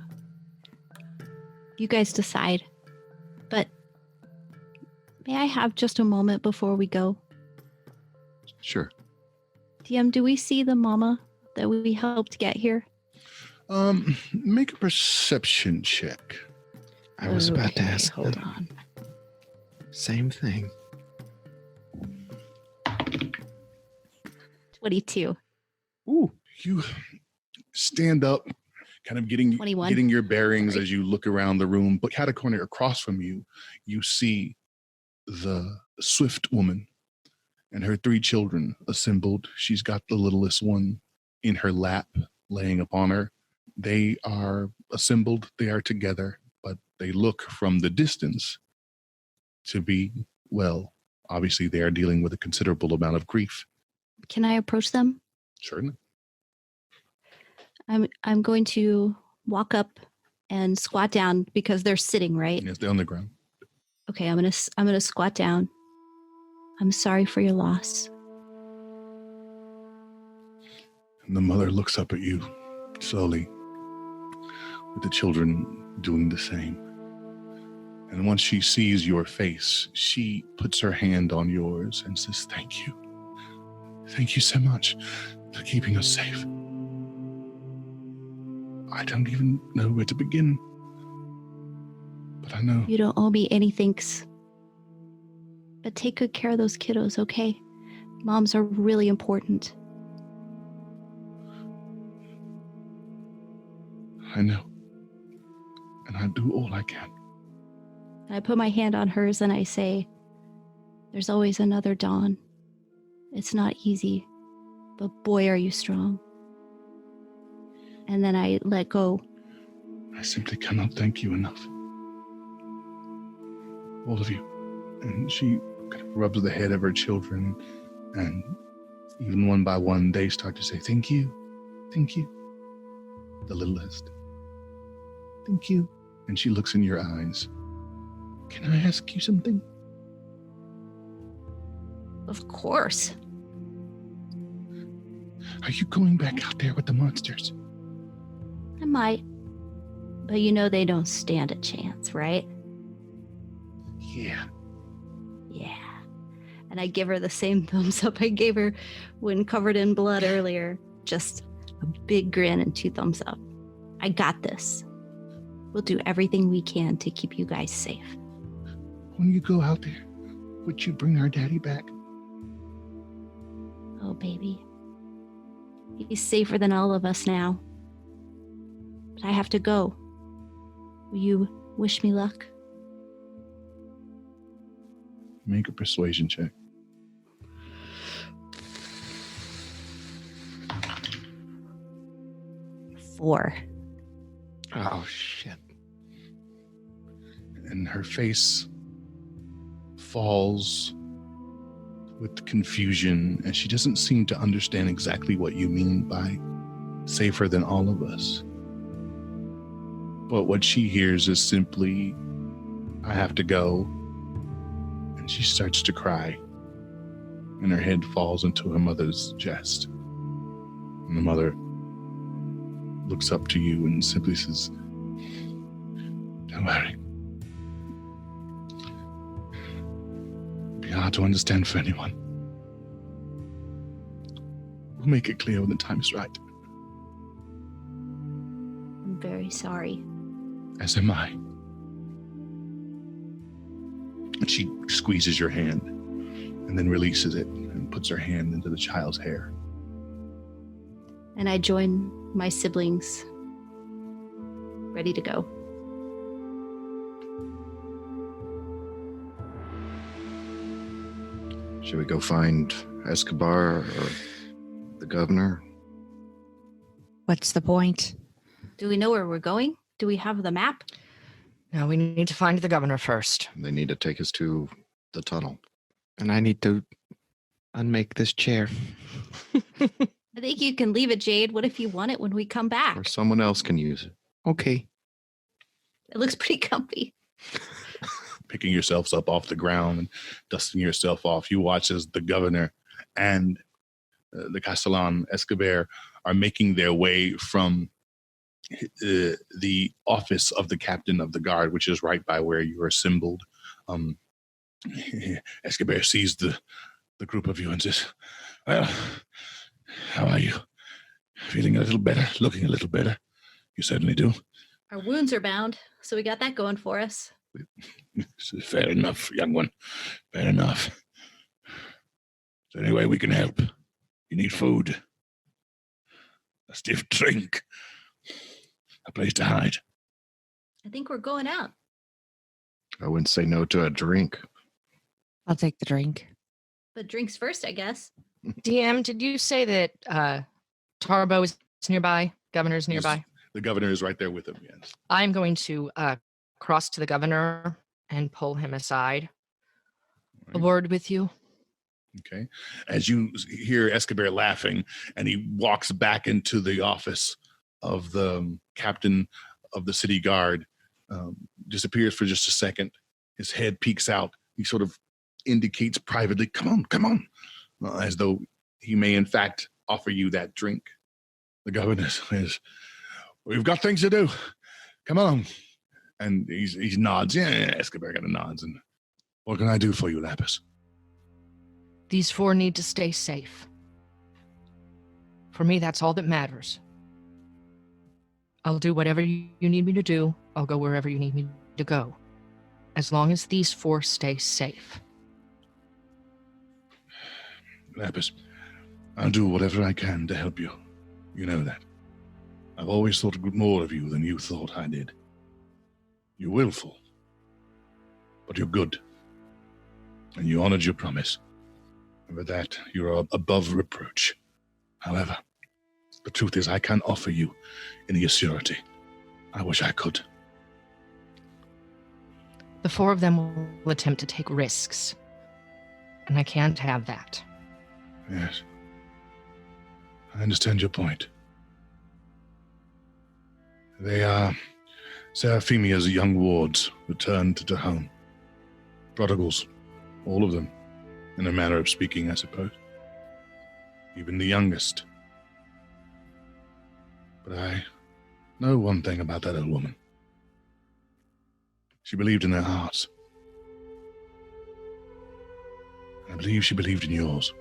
You guys decide. But may I have just a moment before we go? Sure. DM, do we see the mama that we helped get here? Make a perception check. I was about to Okay, ask hold that. on. Same thing. 22. Ooh, you stand up, kind of getting 21. your bearings Sorry. as you look around the room. But cat a corner across from you, you see the swift woman and her 3 children assembled. She's got the littlest one in her lap, laying upon her. They are assembled. They are together, but they look from the distance to be, well, obviously they are dealing with a considerable amount of grief. Can I approach them? Certainly. I'm going to walk up and squat down because they're sitting, right? Yes, they're on the ground. Okay, I'm gonna squat down. I'm sorry for your loss. And the mother looks up at you slowly, with the children doing the same. And once she sees your face, she puts her hand on yours and says, "Thank you. Thank you so much for keeping us safe. I don't even know where to begin, but I know." You don't owe me any thanks. But take good care of those kiddos, okay? Moms are really important. I know. And I do all I can. And I put my hand on hers and I say, there's always another dawn. It's not easy, but boy, are you strong. And then I let go. I simply cannot thank you enough. All of you. And she kind of rubs the head of her children, and even one by one, they start to say, "Thank you. Thank you." The littlest. "Thank you." And she looks in your eyes. "Can I ask you something?" Of course. "Are you going back out there with the monsters?" I might. But you know they don't stand a chance, right? "Yeah." Yeah. And I give her the same thumbs up I gave her when covered in blood earlier. Just a big grin and 2 thumbs up. I got this. We'll do everything we can to keep you guys safe. "When you go out there, would you bring our daddy back?" Oh, baby. He's safer than all of us now. But I have to go. Will you wish me luck? Make a persuasion check. 4. Oh, shit. And her face falls with confusion, and she doesn't seem to understand exactly what you mean by safer than all of us. But what she hears is simply, "I have to go." And she starts to cry, and her head falls into her mother's chest. And the mother looks up to you and simply says, "Don't worry. It'd be hard to understand for anyone. We'll make it clear when the time is right." I'm very sorry. "As am I." And she squeezes your hand and then releases it and puts her hand into the child's hair. And I join my siblings, ready to go. Should we go find Escobar or the governor? What's the point? Do we know where we're going? Do we have the map? Now we need to find the governor first. They need to take us to the tunnel. And I need to unmake this chair. I think you can leave it, Jade. What if you want it when we come back? Or someone else can use it. Okay. It looks pretty comfy. Picking yourselves up off the ground and dusting yourself off, you watch as the governor and the Castellan Escobar are making their way from the office of the captain of the guard, which is right by where you are assembled. Escobar sees the group of you and says, "Well, how are you? Feeling a little better? Looking a little better? You certainly do. Our wounds are bound, so we got that going for us. Fair enough, young one. Fair enough. Is there any way we can help? You need food, a stiff drink, a place to hide. I think we're going out. I wouldn't say no to a drink. I'll take the drink. But drinks first, I guess. DM, did you say that Tarbo is nearby? Governor's nearby? The governor is right there with him. Yes. I'm going to cross to the governor and pull him aside. A word with you. Okay. As you hear Escobar laughing, and he walks back into the office of the captain of the city guard, disappears for just a second. His head peeks out. He sort of indicates privately, come on, as though he may in fact offer you that drink. The governor says, we've got things to do. Come on. And he nods. Yeah, Escobar kind of nods. And what can I do for you, Lapis? These 4 need to stay safe. For me, that's all that matters. I'll do whatever you need me to do. I'll go wherever you need me to go. As long as these 4 stay safe. Lapis, I'll do whatever I can to help you. You know that. I've always thought more of you than you thought I did. You're willful, but you're good. And you honored your promise. And for that, you're above reproach. However, the truth is I can't offer you any assurity. I wish I could. The 4 of them will attempt to take risks. And I can't have that. Yes. I understand your point. They are Seraphimia's young wards returned to home. Prodigals, all of them, in a manner of speaking, I suppose. Even the youngest. But I know one thing about that old woman. She believed in their hearts. I believe she believed in yours.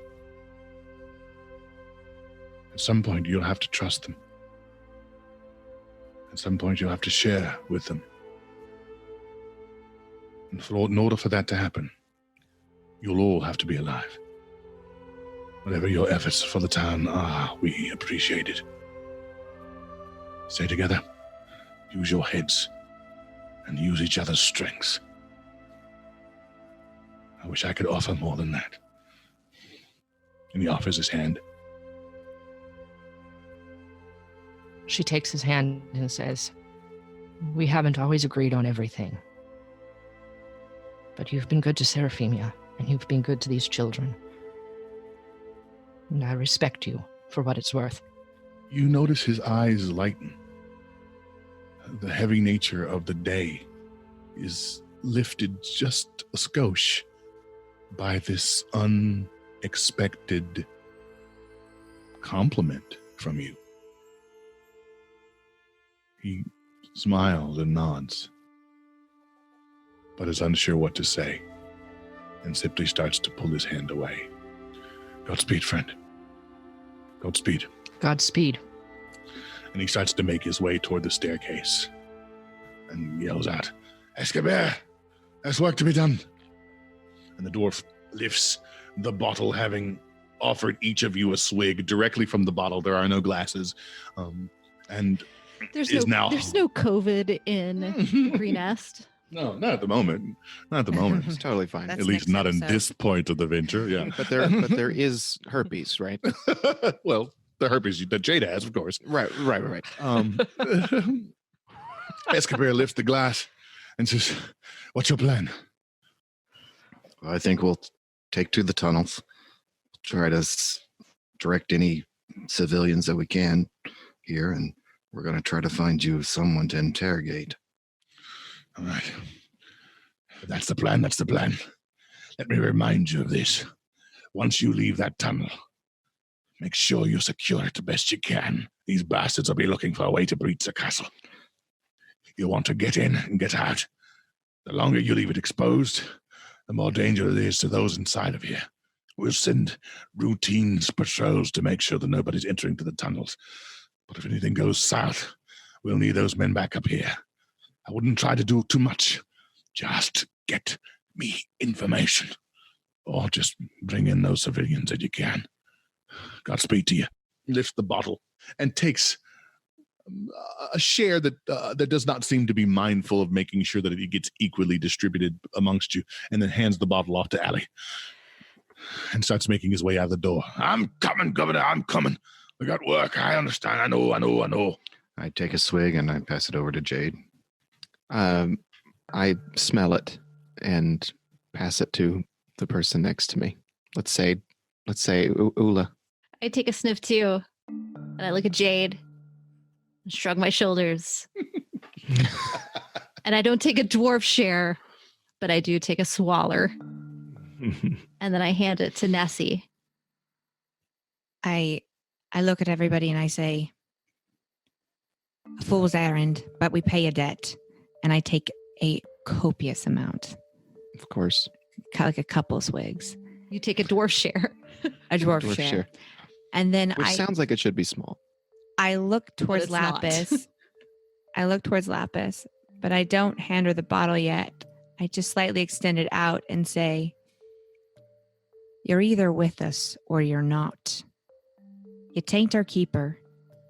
At some point, you'll have to trust them. At some point, you'll have to share with them. And in order for that to happen, you'll all have to be alive. Whatever your efforts for the town are, we appreciate it. Stay together. Use your heads. And use each other's strengths. I wish I could offer more than that. And he offers his hand. She takes his hand and says, we haven't always agreed on everything. But you've been good to Seraphimia, and you've been good to these children. And I respect you for what it's worth. You notice his eyes lighten. The heavy nature of the day is lifted just a skosh by this unexpected compliment from you. He smiles and nods, but is unsure what to say, and simply starts to pull his hand away. Godspeed, friend. Godspeed. Godspeed. And he starts to make his way toward the staircase and yells out, Escobar, there's work to be done. And the dwarf lifts the bottle, having offered each of you a swig directly from the bottle. There are no glasses. And There's is no now... there's no COVID in Greenest. No, not at the moment. Not at the moment. It's totally fine. That's At least next not in episode. this point of the venture. Yeah. But there is herpes, right? Well, the herpes that Jaide has, of course. Right. Escobar lifts the glass and says, what's your plan? I think we'll take to the tunnels, try to direct any civilians that we can here, and we're going to try to find you someone to interrogate. All right. That's the plan. That's the plan. Let me remind you of this. Once you leave that tunnel, make sure you secure it the best you can. These bastards will be looking for a way to breach the castle. You want to get in and get out. The longer you leave it exposed, the more danger it is to those inside of here. We'll send routine patrols to make sure that nobody's entering to the tunnels. But if anything goes south, we'll need those men back up here. I wouldn't try to do too much. Just get me information. Or just bring in those civilians that you can. Godspeed to you. Lifts the bottle and takes a share that does not seem to be mindful of making sure that it gets equally distributed amongst you, and then hands the bottle off to Allie and starts making his way out the door. I'm coming, Governor. I'm coming. We got work. I understand. I know. I take a swig and I pass it over to Jade. I smell it and pass it to the person next to me. Let's say Eula. I take a sniff too, and I look at Jade and shrug my shoulders. And I don't take a dwarf share, but I do take a swaller. And then I hand it to Nessie. I look at everybody and I say, a fool's errand, but we pay a debt. And I take a copious amount, Of course. like a couple swigs, You take a dwarf share. a dwarf, Dwarf share. share. And then Which sounds like it should be small. I look towards it's not. Lapis. I look towards Lapis, but I don't hand her the bottle yet. I just slightly extend it out and say, you're either with us or you're not. You tain't our keeper,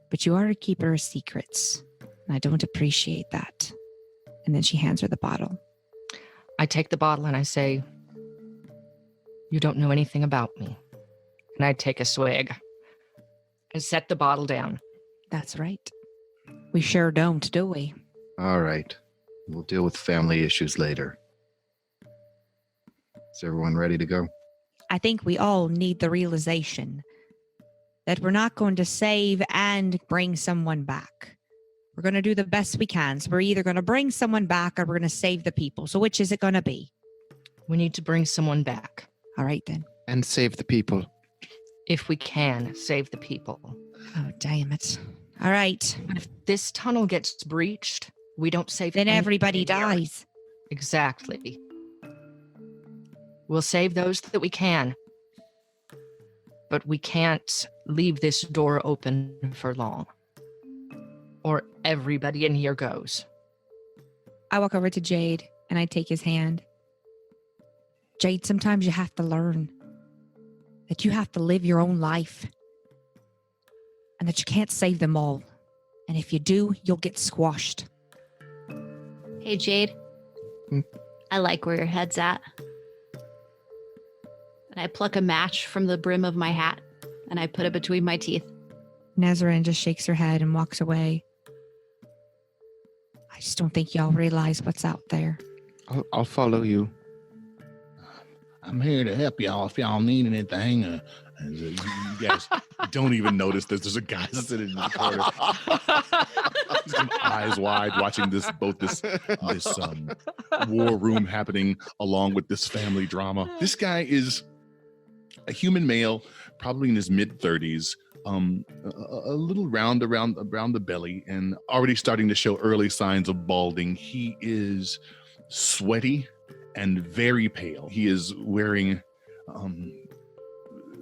but you are a keeper of secrets. And I don't appreciate that. And then she hands her the bottle. I take the bottle and I say, you don't know anything about me. And I take a swig and set the bottle down. That's right. We sure don't, do we? All right. We'll deal with family issues later. Is everyone ready to go? I think we all need the realization that we're not going to save and bring someone back. We're going to do the best we can. So we're either going to bring someone back or we're going to save the people. So which is it going to be? We need to bring someone back. All right, then. And save the people. If we can save the people. Oh, damn it. All right. But if this tunnel gets breached, we don't save Then everybody anything here. dies. Exactly. We'll save those that we can. But we can't leave this door open for long. Or everybody in here goes. I walk over to Jade and I take his hand. Jade, sometimes you have to learn that you have to live your own life and that you can't save them all. And if you do, you'll get squashed. Hey, Jade. Hmm? I like where your head's at. And I pluck a match from the brim of my hat and I put it between my teeth. Nesrin just shakes her head and walks away. I just don't think y'all realize what's out there. I'll follow you. I'm here to help y'all if y'all need anything. And you guys don't even notice that there's a guy sitting in the corner. He's got eyes wide watching this war room happening along with this family drama. This guy is a human male, probably in his mid-30s, a little round around the belly and already starting to show early signs of balding. He is sweaty and very pale. He is wearing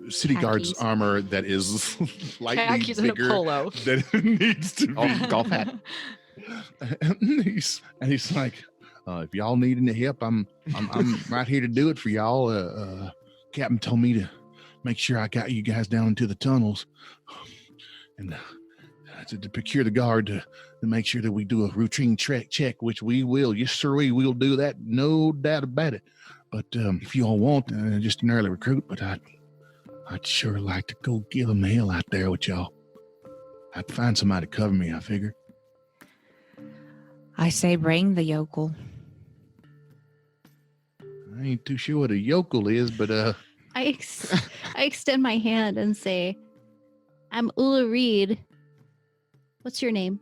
city guard's Khakis. armor that is slightly Khakis and a bigger polo. than it needs to be. Oh, golf hat. And he's like, if y'all need any help, I'm right here to do it for y'all. Captain told me to make sure I got you guys down into the tunnels and to procure the guard to make sure that we do a routine check, which we will. Yes, sir, we will do that. No doubt about it. But if you all want, just an early recruit, but I'd sure like to go give them hell out there with y'all. I'd find somebody to cover me, I figure. I say bring the yokel. I ain't too sure what a yokel is, but I extend my hand and say, I'm Eula Reed. What's your name?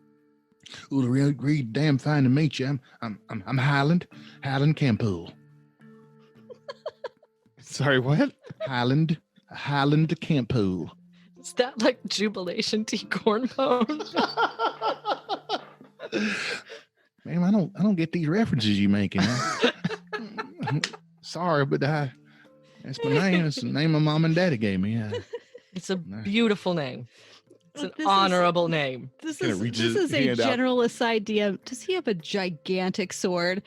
Ula Reed, damn fine to meet you. I'm Highland Campool. Sorry, what? Highland Campool. Is that like Jubilation Tea Cornbone? Man, I don't get these references you making. Sorry, but that's my name. It's the name my mom and daddy gave me. It's a beautiful name. It's an This is- honorable name. This Kinda is reaches this is his a hand out. general aside DM. Does he have a gigantic sword?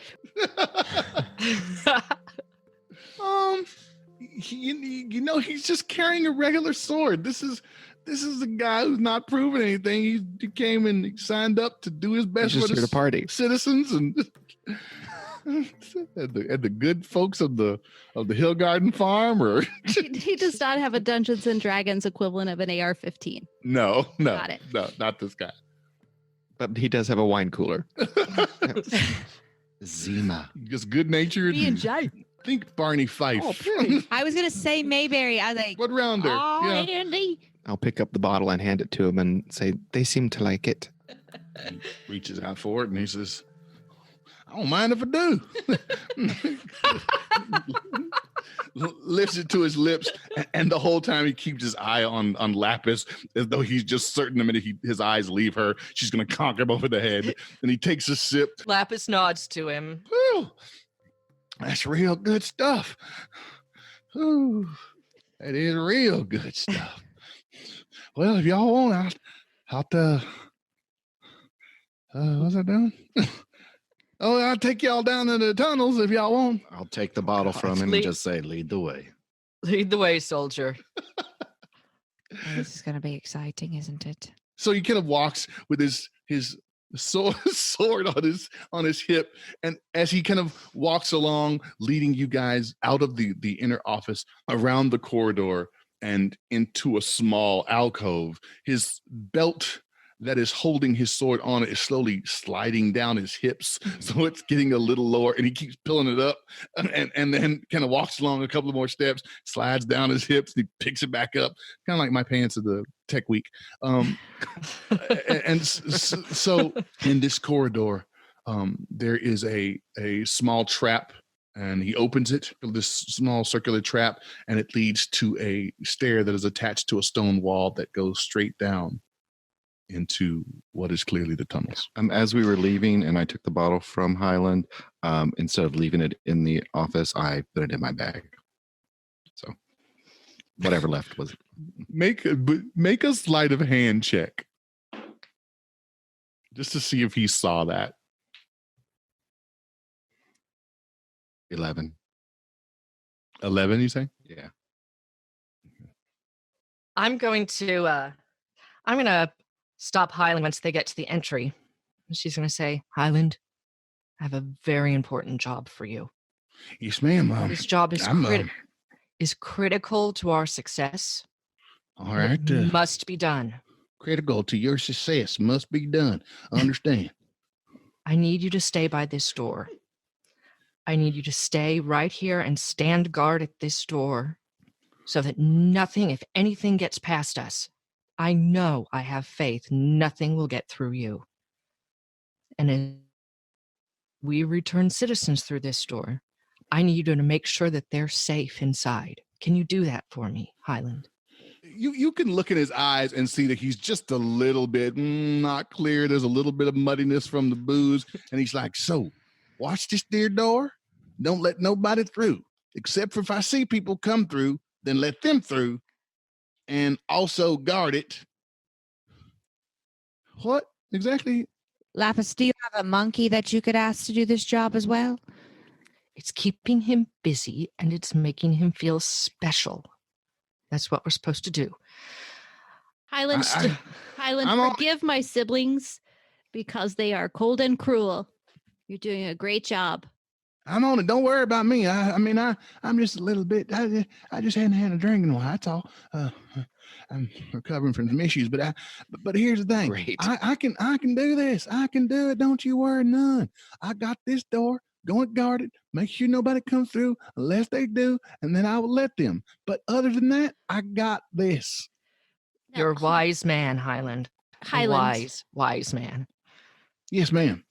He's just carrying a regular sword. This is a guy who's not proving anything. He came and he signed up to do his He's best for just here the to party. citizens and and the good folks of the Hill Garden Farm. Or He does not have a Dungeons and Dragons equivalent of an AR-15. no, Got it. no, not this guy. But he does have a wine cooler. Zima. Just good natured. Me and Jaide. Think Barney Fife. Oh, pretty. I was gonna say Mayberry. I was like, What rounder? oh, Yeah. Andy. I'll pick up the bottle and hand it to him and say, they seem to like it. He reaches out for it and he says, I don't mind if I do. Lifts it to his lips, and the whole time he keeps his eye on Lapis, as though he's just certain the minute his eyes leave her, she's going to conk him over the head. And he takes a sip. Lapis nods to him. Whew, that's real good stuff. Ooh, that is real good stuff. Well, if y'all want, I'll what's I doing? Oh, I'll take y'all down into the tunnels if y'all want. I'll take the bottle from him and Lead- just say, lead the way. Lead the way, soldier. This is gonna be exciting, isn't it? So he kind of walks with his sword on his hip, and as he kind of walks along, leading you guys out of the inner office, around the corridor, and into a small alcove, his belt that is holding his sword on it is slowly sliding down his hips, so it's getting a little lower, and he keeps pulling it up, and then kind of walks along a couple of more steps, slides down his hips, and he picks it back up, kind of like my pants at the tech week. So in this corridor, there is a small trap, and he opens it, this small circular trap, and it leads to a stair that is attached to a stone wall that goes straight down into what is clearly the tunnels. As we were leaving and I took the bottle from Highland, instead of leaving it in the office, I put it in my bag. So whatever left was Make a sleight of hand check, just to see if he saw that. 11. 11, you say? Yeah. I'm going to stop Highland once they get to the entry. She's going to say, Highland, I have a very important job for you. Yes, ma'am. This job is I'm critical to our success. all and right. it must be done. Critical to your success, must be done. Understand? I need you to stay by this door. I need you to stay right here and stand guard at this door so that nothing, if anything, gets past us. I know, I have faith, nothing will get through you. And as we return citizens through this door, I need you to make sure that they're safe inside. Can you do that for me, Highland? You can look in his eyes and see that he's just a little bit not clear. There's a little bit of muddiness from the booze. And he's like, so watch this dear door. Don't let nobody through, except for if I see people come through, then let them through. And also guard it. What exactly? Lapis, do you have a monkey that you could ask to do this job as well? It's keeping him busy and it's making him feel special. That's what we're supposed to do. Highland, Highland, I'm all- forgive my siblings because they are cold and cruel. You're doing a great job. I'm on it. Don't worry about me. I'm just a little bit. I just hadn't had a drink in a while. That's all. I'm recovering from some issues, but here's the thing. Great. I can do this. I can do it. Don't you worry none. I got this door. Go and guard it. Make sure nobody comes through unless they do, and then I will let them. But other than that, I got this. Now, You're a wise man, Highland. A Highland, wise man. Yes, ma'am.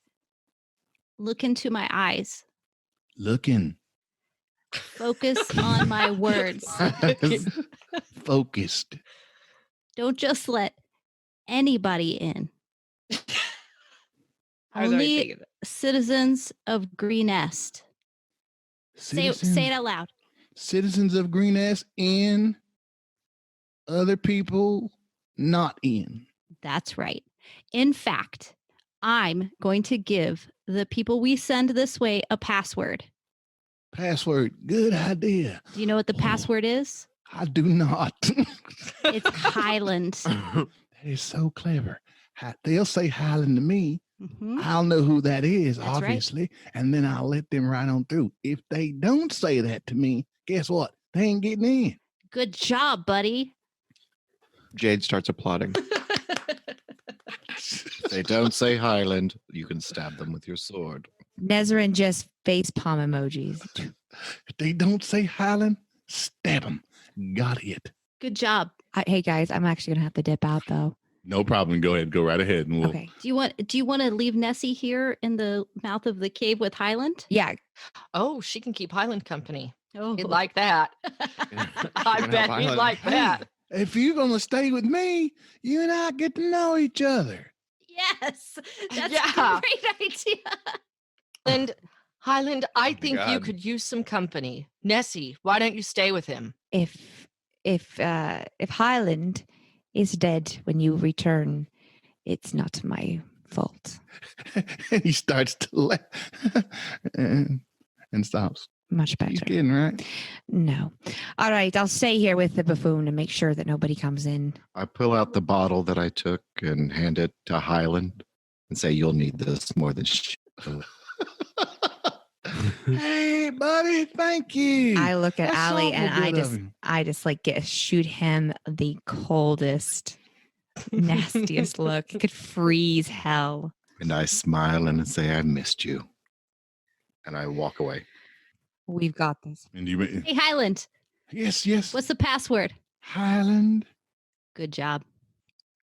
look into my eyes. Looking. Focus on my words. Focused. Don't just let anybody in. I was already Only thinking that. citizens of Greenest. Say it out loud. Citizens of Greenest in, other people not in. That's right. In fact, I'm going to give the people we send this way a password. Password. Good idea. Do you know what the Oh. password is? I do not. It's Highland. That is so clever. They'll say Highland to me. Mhm. I'll know who that is, That's right. obviously, and then I'll let them right on through. If they don't say that to me, guess what? They ain't getting in. Good job, buddy. Jade starts applauding. If they don't say Highland, you can stab them with your sword. Nesrin just face palm emojis. If they don't say Highland, stab them. Got it. Good job. Hey guys, I'm actually gonna have to dip out though. No problem. Go ahead. Go right ahead. And we'll, Okay. Do you want to leave Nessie here in the mouth of the cave with Highland? Yeah. Oh, she can keep Highland company. Oh, He'd like that. I bet he'd like that. If you're going to stay with me, you and I get to know each other. yes, that's Yeah. a great idea. Highland, I think you God. could use some company. Nessie, why don't you stay with him? If Highland is dead when you return, it's not my fault. And he starts to laugh and stops. Much He's better. kidding, right? No. All right, I'll stay here with the buffoon and make sure that nobody comes in. I pull out the bottle that I took and hand it to Highland and say, "You'll need this more than shit." Hey, buddy, thank you. I look at That's Allie awful and good of him. I just like shoot him the coldest, nastiest look. It could freeze hell. And I smile and say, "I missed you." And I walk away. We've got this. And you, Hey, Highland, yes. what's the password? Highland. Good job.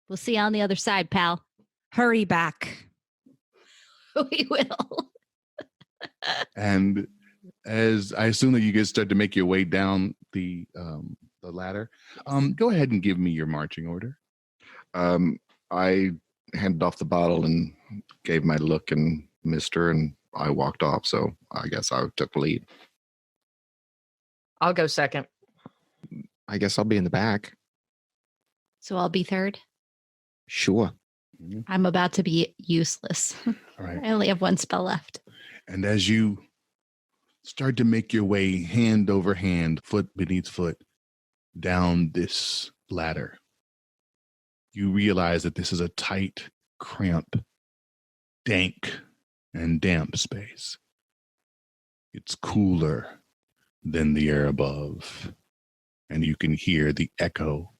We'll see you on the other side, pal. Hurry back. We will. And as I assume that you guys start to make your way down the ladder, go ahead and give me your marching order. I handed off the bottle and gave my look and missed her, and I walked off. So I guess I took the lead. I'll go second. I guess I'll be in the back. So I'll be third. Sure. I'm about to be useless. All right. I only have one spell left. And as you start to make your way hand over hand, foot beneath foot, down this ladder, you realize that this is a tight, cramped, dank, and damp space. It's cooler than the air above, and you can hear the echo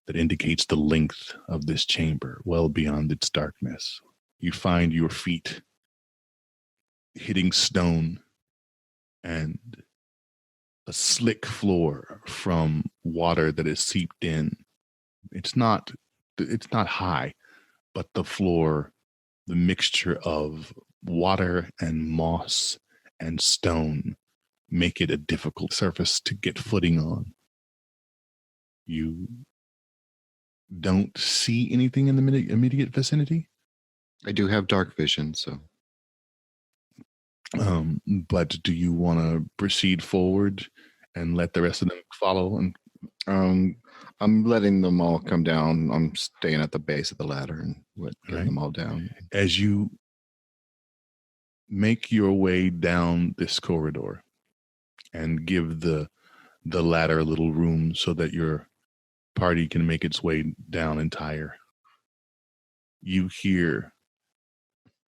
that indicates the length of this chamber well beyond its darkness. You find your feet hitting stone and a slick floor from water that is seeped in. It's not high, but the floor, the mixture of water and moss and stone make it a difficult surface to get footing on. You don't see anything in the immediate vicinity. I do have dark vision, so But do you want to proceed forward and let the rest of them follow? And I'm letting them all come down. I'm staying at the base of the ladder and getting Right. them all down. as you make your way down this corridor and give the ladder a little room so that your party can make its way down entire, you hear,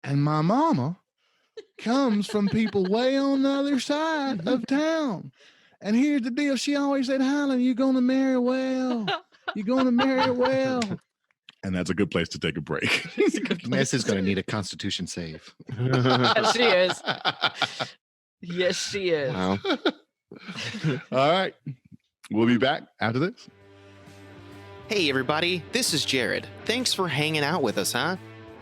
and my mama comes from people way on the other side of town. And here's the deal. She always said, Highland, you're going to marry well. You're going to marry well. And that's a good place to take a break. Ness is going to need a Constitution save. Yes, she is. Yes, she is. Wow. All right. We'll be back after this. Hey everybody, this is Jared. Thanks for hanging out with us, huh?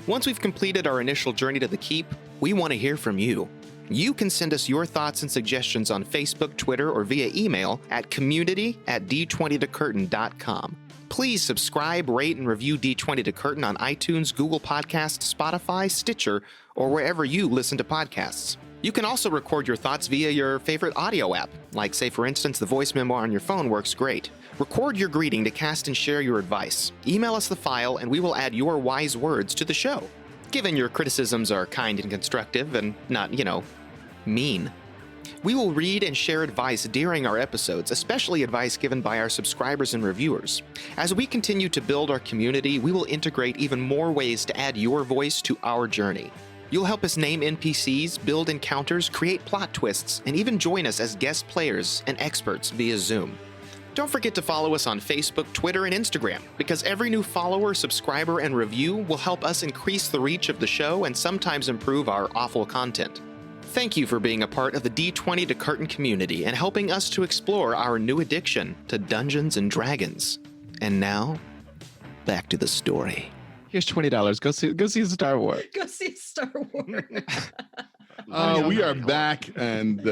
Once we've completed our initial journey to the keep, we want to hear from you. You can send us your thoughts and suggestions on Facebook, Twitter, or via email at community@d20thecurtain.com. Please subscribe, rate, and review D20 to Curtain on iTunes, Google Podcasts, Spotify, Stitcher, or wherever you listen to podcasts. You can also record your thoughts via your favorite audio app, like, say, for instance, the voice memo on your phone works great. Record your greeting to cast and share your advice. Email us the file, and we will add your wise words to the show. Given your criticisms are kind and constructive and not, mean. We will read and share advice during our episodes, especially advice given by our subscribers and reviewers. As we continue to build our community, we will integrate even more ways to add your voice to our journey. You'll help us name NPCs, build encounters, create plot twists, and even join us as guest players and experts via Zoom. Don't forget to follow us on Facebook, Twitter, and Instagram, because every new follower, subscriber, and review will help us increase the reach of the show and sometimes improve our awful content. Thank you for being a part of the D20 to Curtain community and helping us to explore our new addiction to Dungeons and Dragons. And now, back to the story. Here's $20. Go see Star Wars. Go see Star Wars. We are back, and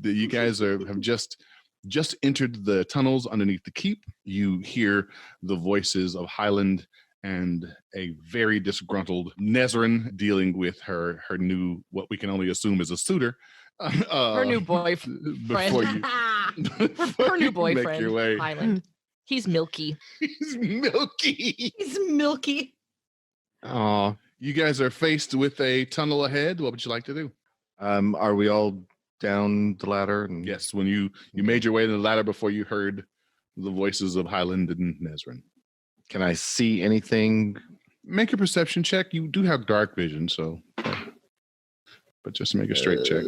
you guys have just entered the tunnels underneath the keep. You hear the voices of Highland and a very disgruntled Nesrin dealing with her new, what we can only assume is a suitor. Her new boyfriend. Before you, Her new boyfriend, make your way. Highland. He's milky. He's milky. He's milky. Oh, You guys are faced with a tunnel ahead. What would you like to do? Are we all down the ladder? And Yes, when you made your way to the ladder before you heard the voices of Highland and Nesrin. Can I see anything? Make a perception check. You do have dark vision, so. But just make a straight check.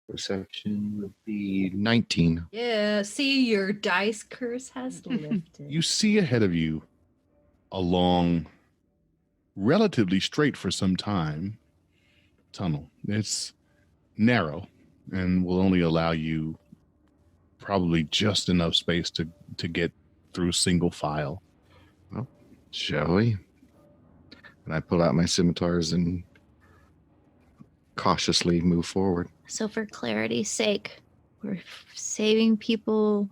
Perception would be 19. Yeah, see, your dice curse has lifted. You see ahead of you a long, relatively straight for some time tunnel. It's narrow and will only allow you probably just enough space to get through single file. Well, shall we? And I pull out my scimitars and cautiously move forward. So for clarity's sake, we're saving people,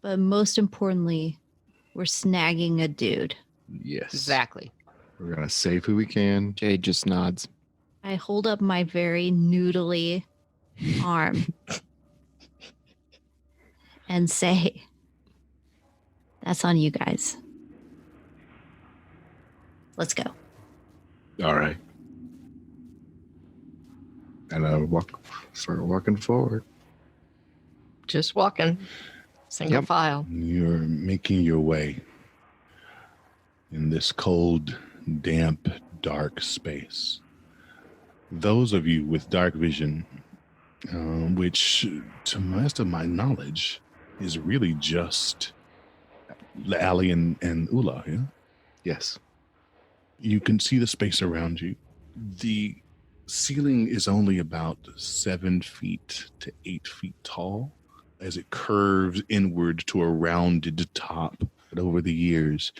but most importantly, we're snagging a dude. Yes. Exactly. We're going to save who we can. Jade just nods. I hold up my very noodly arm and say, that's on you guys. Let's go. All right. And I start walking forward. Just walking. Single Yep. file. You're making your way in this cold, damp, dark space. Those of you with dark vision, which to most of my knowledge is really just Ali and Eula, yeah? Yes. You can see the space around you. The ceiling is only about 7 feet to 8 feet tall as it curves inward to a rounded top. But over the years,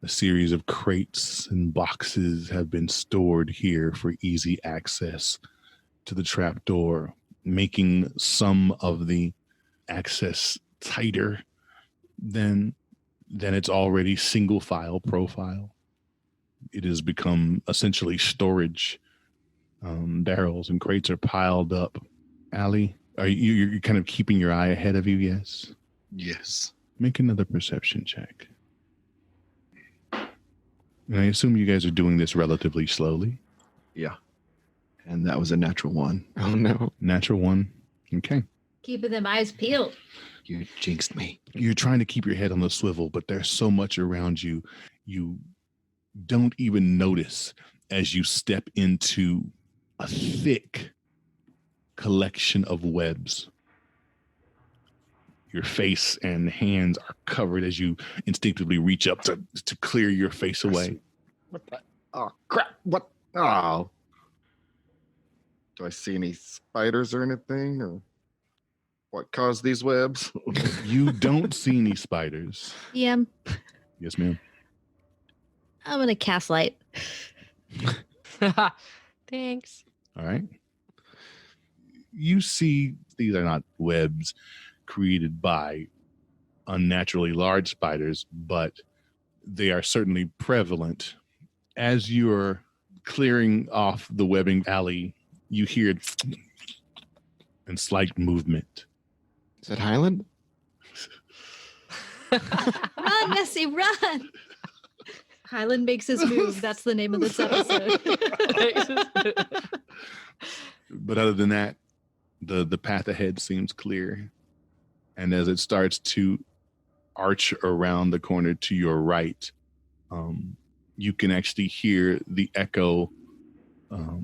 a series of crates and boxes have been stored here for easy access to the trapdoor, making some of the access tighter than its already single file profile. It has become essentially storage. Barrels and crates are piled up. Allie, are you're kind of keeping your eye ahead of you? Yes. Yes. Make another perception check. And I assume you guys are doing this relatively slowly. Yeah. And that was a natural one. Oh no. Natural one. Okay. Keeping them eyes peeled. You jinxed me. You're trying to keep your head on the swivel, but there's so much around you. You don't even notice as you step into a thick collection of webs. Your face and hands are covered as you instinctively reach up to clear your face away. What the? Oh, crap. What? Oh. Do I see any spiders or anything? Or what caused these webs? You don't see any spiders. DM, Yes, ma'am. I'm going to cast light. Thanks. All right. You see these are not webs created by unnaturally large spiders, but they are certainly prevalent. As you're clearing off the webbing alley, you hear and slight movement. Is that Highland? Run, Nessie, run! Highland makes his move. That's the name of this episode. But other than that, the path ahead seems clear. And as it starts to arch around the corner to your right, you can actually hear the echo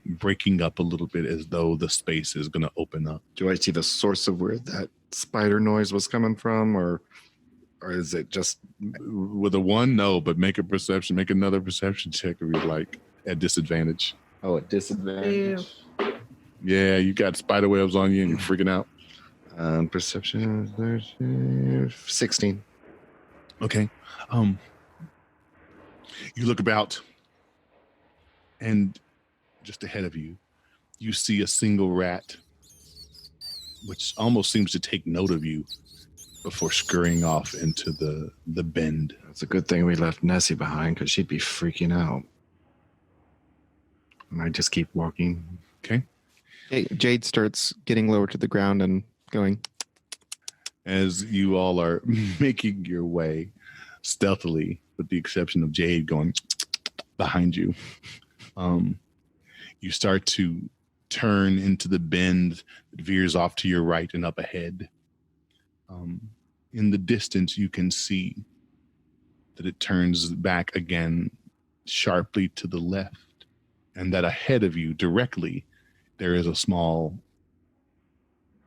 breaking up a little bit as though the space is going to open up. Do I see the source of where that spider noise was coming from, or is it just With a 1, no, but make another perception check if you'd like, at disadvantage. a disadvantage? Yeah, you got spider webs on you and you're freaking out. Perception 16. Okay. You look about, and just ahead of you, you see a single rat, which almost seems to take note of you before scurrying off into the bend. It's a good thing we left Nessie behind, because she'd be freaking out. And I just keep walking. Okay. Jade starts getting lower to the ground and going. As you all are making your way stealthily, with the exception of Jade going behind you, you start to turn into the bend that veers off to your right and up ahead. In the distance, you can see that it turns back again sharply to the left, and that ahead of you directly, there is a small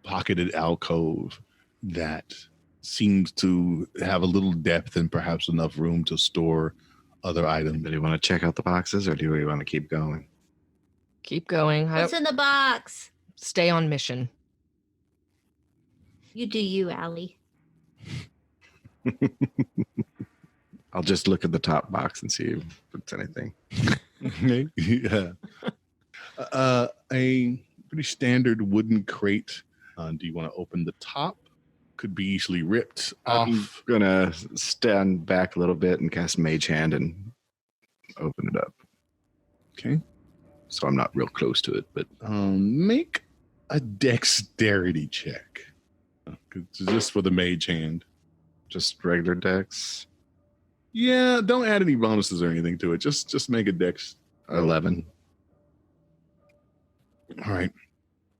pocketed alcove that seems to have a little depth and perhaps enough room to store other items. Do you want to check out the boxes, or do we want to keep going? Keep going. What's in the box? Stay on mission. You do you, Allie. I'll just look at the top box and see if it's anything. Yeah. A pretty standard wooden crate. Do you want to open the top? Could be easily ripped I'm off. gonna stand back a little bit and cast Mage Hand and open it up. Okay. So I'm not real close to it, but Make a dexterity check. Just for the mage hand. just regular dex. Yeah, don't add any bonuses or anything to it. Just make a dex. 11. All right.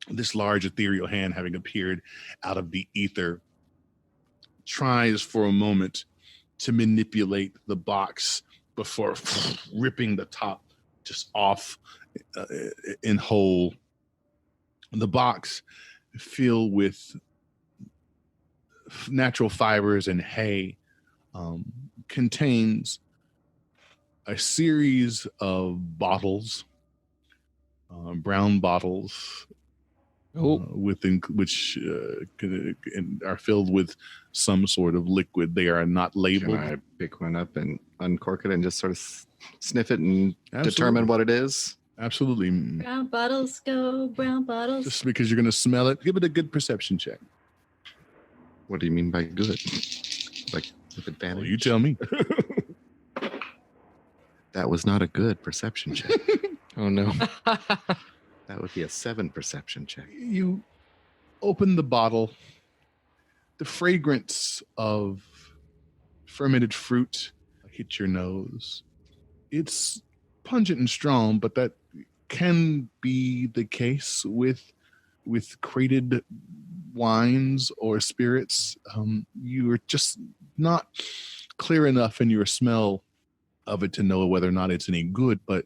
This large ethereal hand, having appeared out of the ether, tries for a moment to manipulate the box before ripping the top just off in whole. The box, filled with natural fibers and hay, contains a series of bottles, brown bottles, within which are filled with some sort of liquid. They are not labeled. Can I pick one up and uncork it and just sort of sniff it and Absolutely. determine what it is? Absolutely. Brown bottles go, brown bottles. Just because you're going to smell it, give it a good perception check. What do you mean by good? Like with advantage? Well, you tell me. That was not a good perception check. Oh, no. That would be a 7 perception check. You open the bottle. The fragrance of fermented fruit hit your nose. It's pungent and strong, but that can be the case with crated wines or spirits. You are just not clear enough in your smell of it to know whether or not it's any good, but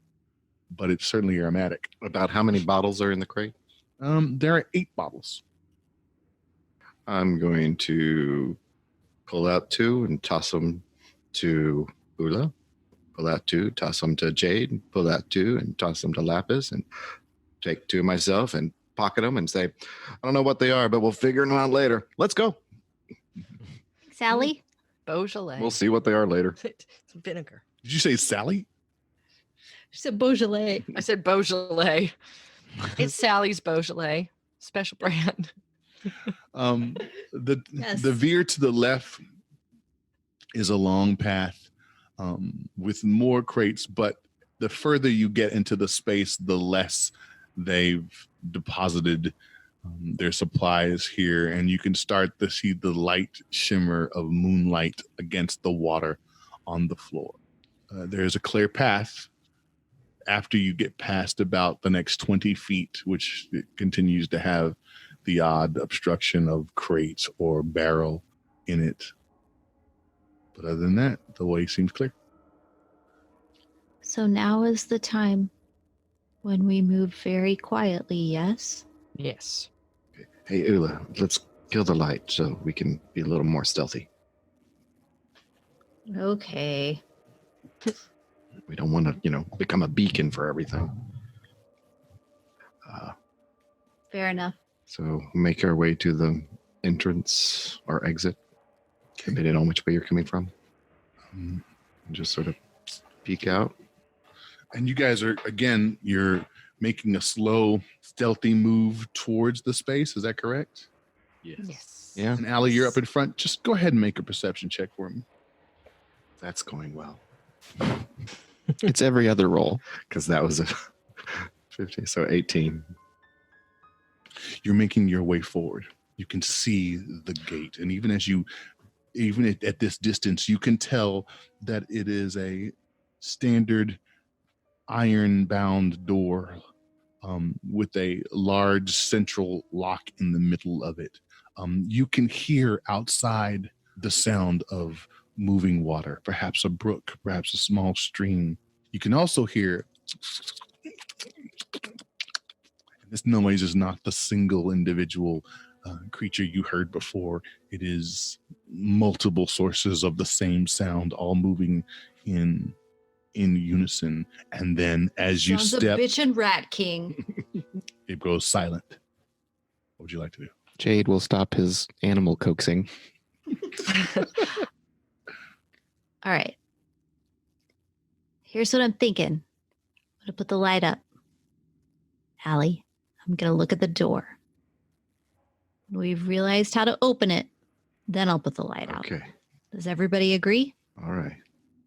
it's certainly aromatic. About how many bottles are in the crate? There are 8 bottles. I'm going to pull out 2 and toss them to Eula. Pull out 2, toss them to Jade. Pull out 2 and toss them to Lapis. And take 2 myself and pocket them and say, I don't know what they are, but we'll figure them out later. Let's go. Sally? Beaujolais. We'll see what they are later. It's vinegar. Did you say Sally? She said Beaujolais. I said Beaujolais. It's Sally's Beaujolais, special brand. Yes. The veer to the left is a long path with more crates, but the further you get into the space, the less they've deposited There's supplies here, and you can start to see the light shimmer of moonlight against the water on the floor. There's a clear path after you get past about the next 20 feet, which it continues to have the odd obstruction of crates or barrel in it. But other than that, the way seems clear. So now is the time when we move very quietly, yes? Yes. Hey, Eula, let's kill the light so we can be a little more stealthy. Okay. We don't want to, become a beacon for everything. Fair enough. So make our way to the entrance or exit, depending on which way you're coming from. And just sort of peek out. And you guys are, again, you're making a slow, stealthy move towards the space. Is that correct? Yes. Yeah. And Allie, you're up in front. Just go ahead and make a perception check for me. That's going well. It's every other roll. Because that was a 50, so 18. You're making your way forward. You can see the gate. And even at this distance, you can tell that it is a standard iron-bound door with a large central lock in the middle of it. You can hear outside the sound of moving water, perhaps a brook, perhaps a small stream. You can also hear, this noise is not the single individual creature you heard before. It is multiple sources of the same sound, all moving in unison. And then as you Sounds step, a bitch and rat king. it goes silent. What would you like to do? Jade will stop his animal coaxing. All right. Here's what I'm thinking. I'm going to put the light up. Allie, I'm going to look at the door. When we've realized how to open it, then I'll put the light out. Okay. Does everybody agree? All right.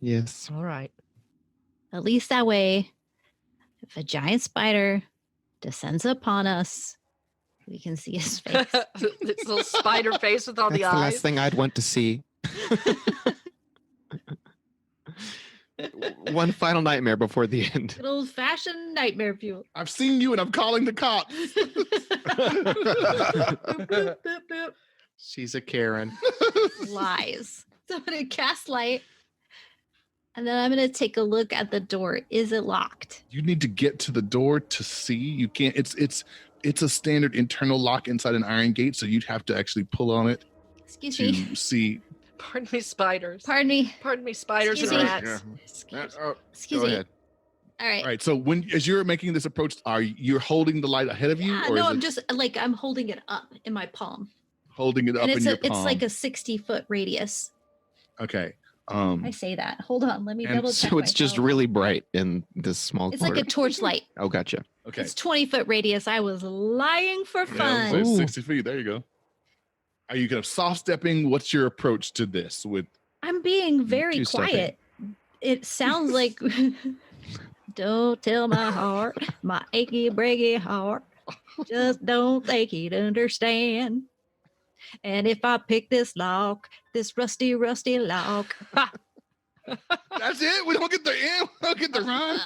Yes. All right. At least that way, if a giant spider descends upon us, we can see his face. This little spider face with all That's the the eyes. last thing I'd want to see. One final nightmare before the end. Good old fashioned nightmare fuel. I've seen you and I'm calling the cops. Boop, boop, boop, boop. She's a Karen. Lies. So I'm going to cast light. And then I'm going to take a look at the door. Is it locked? You need to get to the door to see. You can't. It's a standard internal lock inside an iron gate, so you'd have to actually pull on it Excuse to me. see. Pardon me, spiders. Pardon me. Pardon me, spiders Excuse and me. rats. Excuse Go me. ahead. All right. All right. So as you're making this approach, are you holding the light ahead of you, Yeah, or no, is I'm it just like, I'm holding it up in my palm. holding it up And in it's your palm? it's like a 60-foot radius. Okay. I say that. Hold on. Let me And double check. So it's just myself. really bright in this small It's corner. like a torchlight. Oh, gotcha. Okay. It's 20-foot radius. I was lying for Yeah, fun. so it's Ooh. 60 feet. There you go. Are you kind of soft stepping? What's your approach to this? With I'm being very Two-stepping. quiet. It sounds like don't tell my heart, my achy breaky heart. Just don't think he'd understand. And if I pick this lock, this rusty lock, that's it. We don't get the end. We don't get the rhyme.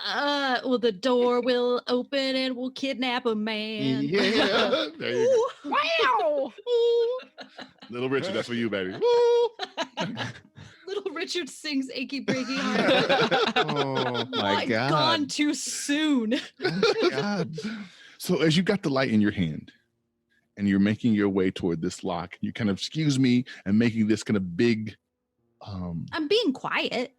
well, the door will open and we'll kidnap a man. Yeah. There you go. Wow. Little Richard, that's for you, baby. Woo. Little Richard sings achy breaky heart. Oh my I've God. gone too soon. God. So as you got the light in your hand and you're making your way toward this lock, you kind of, excuse me, and making this kind of big, I'm being quiet.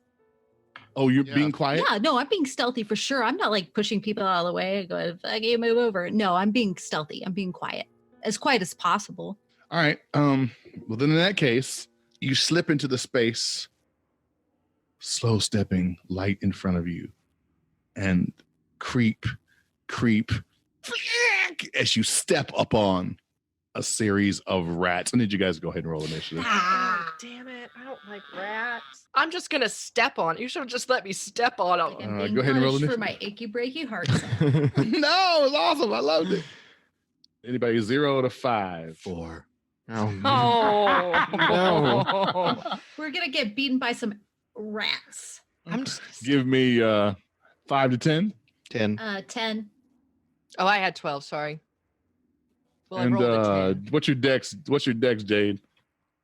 oh, you're Yeah. being quiet? Yeah, no, I'm being stealthy for sure. I'm not like pushing people out of the way and going, fuck you, move over. No, I'm being stealthy. I'm being quiet. As quiet as possible. All right. Well, then in that case, you slip into the space, slow stepping, light in front of you, and creep, as you step upon a series of rats. I need you guys to go ahead and roll initiative. Ah, damn it. I don't like rats. I'm just going to step on it. You should have just let me step on Like them. I'm All right, being go ahead and roll punished for initiative. my achy breaky heart. No, it's awesome. I loved it. Anybody 0 to 5? 4. Oh, man. Oh. We're gonna get beaten by some rats. I'm just. Give me 5 to 10. 10. 10. Oh, I had 12. Sorry. Well, And I rolled a 10. what's your dex? What's your dex, Jade?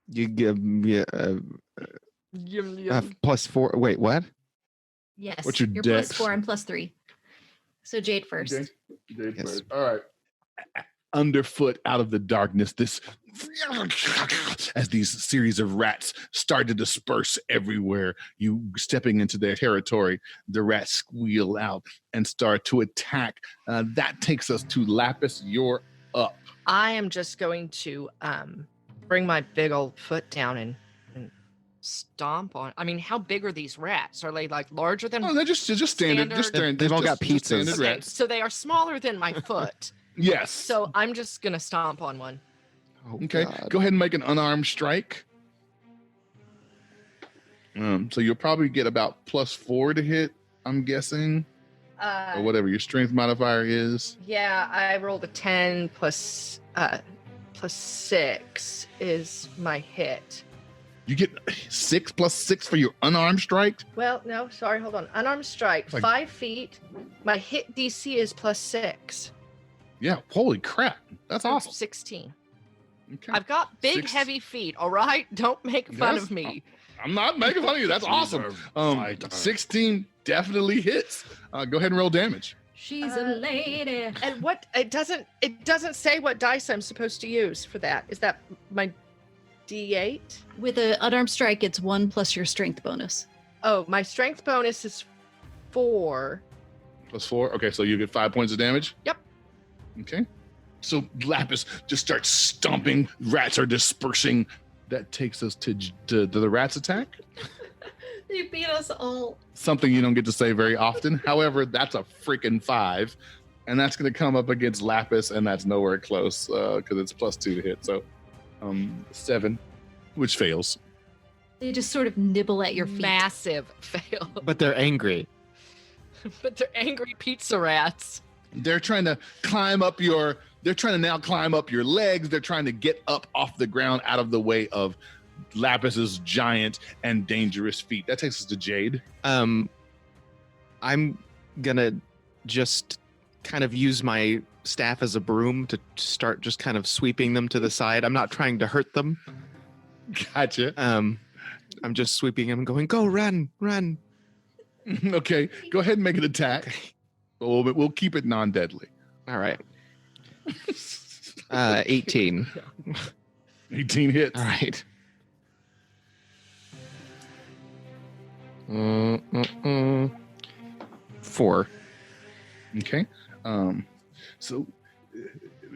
You give me Yum, yum. +4. Wait, what? Yes. What's your You're dex? +4. I'm +3. So Jade first. Okay. Jade Yes. first. All right. Underfoot out of the darkness, this as these series of rats start to disperse everywhere, you stepping into their territory, the rats squeal out and start to attack. That takes us to Lapis. You're up. I am just going to bring my big old foot down and stomp on. I mean, how big are these rats? Are they like larger than? Oh, they're just standard. Just standard. They've all got just pizzas. standard Okay, rats. so they are smaller than my foot. Yes. So I'm just gonna stomp on one. Oh, Okay, God. go ahead and make an unarmed strike. So you'll probably get about +4 to hit, I'm guessing, or whatever your strength modifier is. Yeah, I rolled a 10 plus 6 is my hit. You get 6 + 6 for your unarmed strike. Well, no, sorry, hold on. Unarmed strike, Like- 5 feet. My hit DC is +6. Yeah, holy crap, that's So awesome. 16. Okay. I've got big, 6 heavy feet. All right, don't make fun Yes. of me. I'm not making fun of you. That's awesome. 16 definitely hits. Go ahead and roll damage. She's a lady. And what it doesn't say what dice I'm supposed to use for that. Is that my D8? With an unarmed strike, it's 1 plus your strength bonus. Oh, my strength bonus is 4. +4. Okay, so you get 5 points of damage. Yep. Okay. So Lapis just starts stomping. Rats are dispersing. That takes us to the rats attack. You beat us all. Something you don't get to say very often. However, that's a freaking 5. And that's going to come up against Lapis, and that's nowhere close because it's +2 to hit. So 7, which fails. They just sort of nibble at your feet. Massive fail. But they're angry. But they're angry pizza rats. They're trying to climb up your. They're trying to now climb up your legs. They're trying to get up off the ground out of the way of Lapis's giant and dangerous feet. That takes us to Jade. I'm gonna just kind of use my staff as a broom to start just kind of sweeping them to the side. I'm not trying to hurt them. Gotcha. I'm just sweeping them and going, go, run. Okay, go ahead and make an attack. Oh, but we'll keep it non-deadly. All right. 18. 18 hits. All right. 4. Okay. So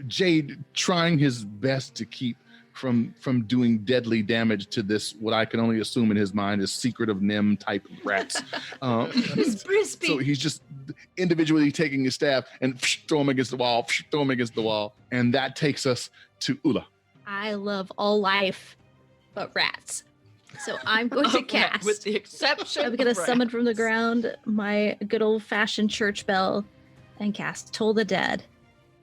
Jade trying his best to keep from doing deadly damage to this, what I can only assume in his mind is secret of Nim type rats. It's crispy. So he's just individually taking his staff and throw him against the wall, throw him against the wall. And that takes us to Eula. I love all life but rats. So I'm going to cast. With the exception I'm going of to summon rats. from the ground my good old fashioned church bell and cast Toll the Dead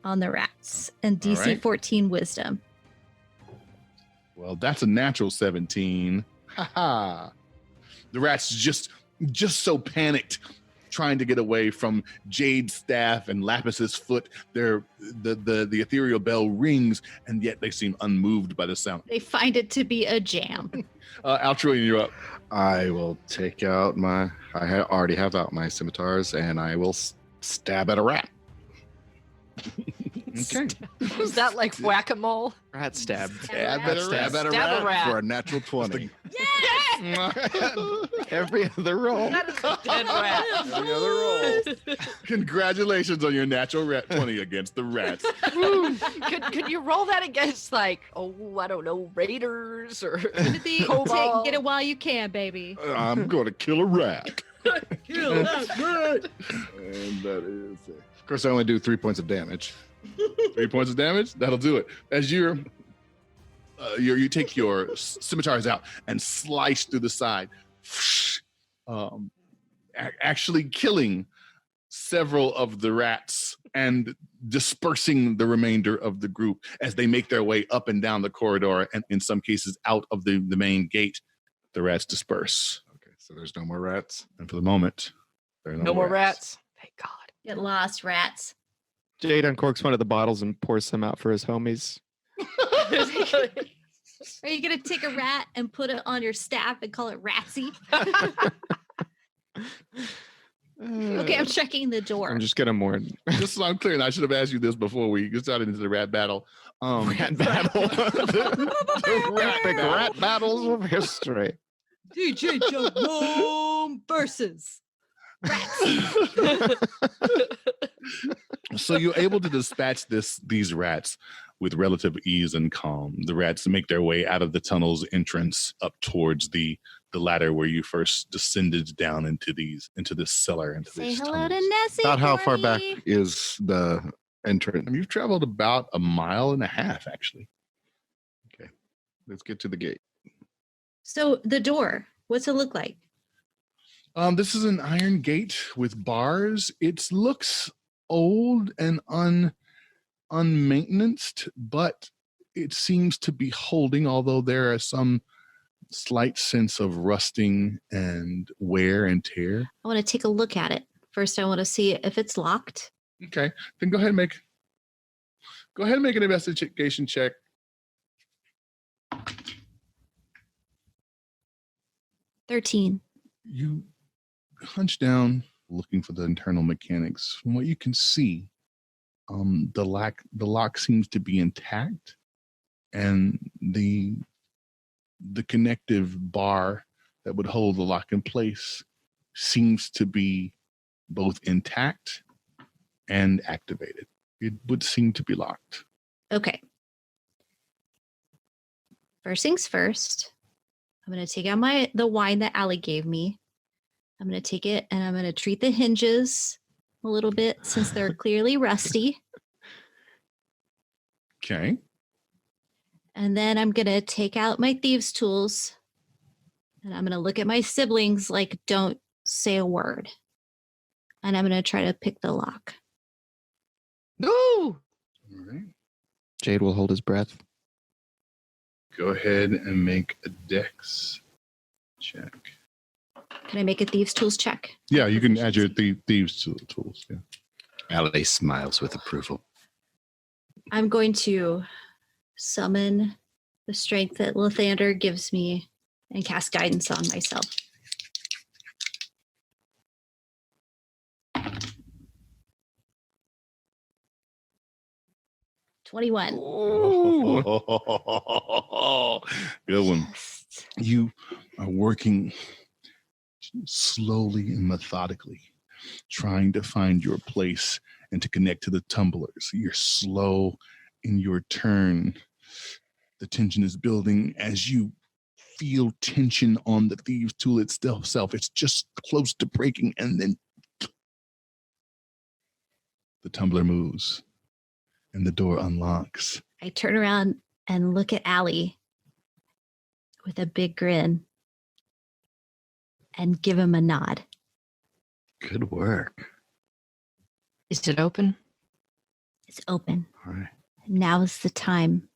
on the rats and DC All right. 14 Wisdom. Well, that's a natural 17. Ha ha. The rats just so panicked, trying to get away from Jade's staff and Lapis's foot. The ethereal bell rings, and yet they seem unmoved by the sound. They find it to be a jam. Altruian, you're up. I will take out my. Already have out my scimitars, and I will stab at a rat. Okay. Is that like whack-a-mole? Rat stab. Stab rat. at a rat. Stab a rat. For a natural 20. Every other roll. That is a dead rat. Every other roll. Congratulations on your natural rat 20 against the rats. Could you roll that against like, oh, I don't know, raiders or Timothy, Cobalt. get it while you can, baby. I'm going to kill a rat. Kill that rat. And that is. Of course, I only do 3 points of damage. 3 points of damage. That'll do it. As you take your scimitars out and slice through the side, actually killing several of the rats and dispersing the remainder of the group as they make their way up and down the corridor, and in some cases out of the main gate. The rats disperse. Okay, so there's no more rats. And for the moment, there are No more rats. Thank God. Get lost, rats. Jade uncorks one of the bottles and pours some out for his homies. Are you gonna take a rat and put it on your staff and call it Ratsy? Okay, I'm checking the door. I'm just gonna mourn. Just so I'm clear, and I should have asked you this before we started into the rat battle. Rat battle. the Epic rat battles of history. DJ Jerome versus So you're able to dispatch these rats with relative ease and calm. The rats make their way out of the tunnel's entrance up towards the ladder where you first descended down into this cellar. Into Say these hello tunnels. to Nessie. About how for far back me. is the entrance? And you've traveled about 1.5 miles, actually. Okay, let's get to the gate. So the door, what's it look like? This is an iron gate with bars. It looks old and unmaintenanced, but it seems to be holding, although there are some slight sense of rusting and wear and tear. I want to take a look at it. First, I want to see if it's locked. Okay, then go ahead and make an investigation check. 13. You hunch down looking for the internal mechanics. From what you can see, the lock seems to be intact, and the connective bar that would hold the lock in place seems to be both intact and activated. It would seem to be locked. Okay. First things first, I'm going to take out the wine that Allie gave me. I'm going to take it and I'm going to treat the hinges a little bit since they're clearly rusty. Okay. And then I'm going to take out my thieves' tools and I'm going to look at my siblings like, don't say a word. And I'm going to try to pick the lock. No. All right. Jade will hold his breath. Go ahead and make a dex check. Can I make a thieves' tools check? Yeah, you can add your thieves tools. Yeah. Allie smiles with approval. I'm going to summon the strength that Lathander gives me and cast guidance on myself. $21. Good one. You are working slowly and methodically, trying to find your place and to connect to the tumblers. You're slow in your turn. The tension is building as you feel tension on the thieves' tool itself. It's just close to breaking, and then the tumbler moves and the door unlocks. I turn around and look at Allie with a big grin and give him a nod. Good work. Is it open? It's open. All right. Now is the time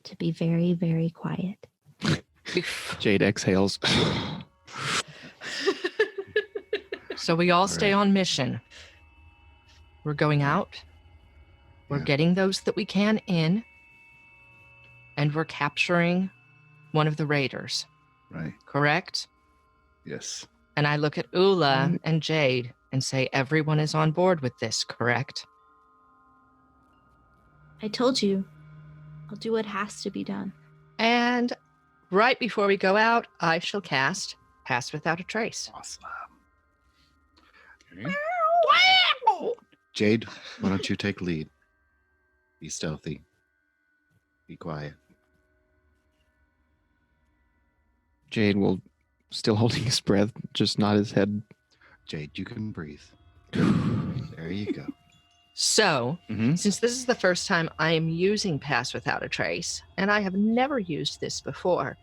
to be very, very quiet. Jade exhales. So we all stay right. on mission. We're going out. We're Yeah. getting those that we can in. And we're capturing one of the raiders. Right. Correct? Yes. And I look at Eula and Jade and say, everyone is on board with this, correct? I told you, I'll do what has to be done. And right before we go out, I shall cast Pass Without a Trace. Awesome. Okay. Jade, why don't you take lead? Be stealthy. Be quiet. Jade will, still holding his breath, just nod his head. Jade, you can breathe. There you go. So, Mhm. since this is the first time I am using Pass Without a Trace, and I have never used this before,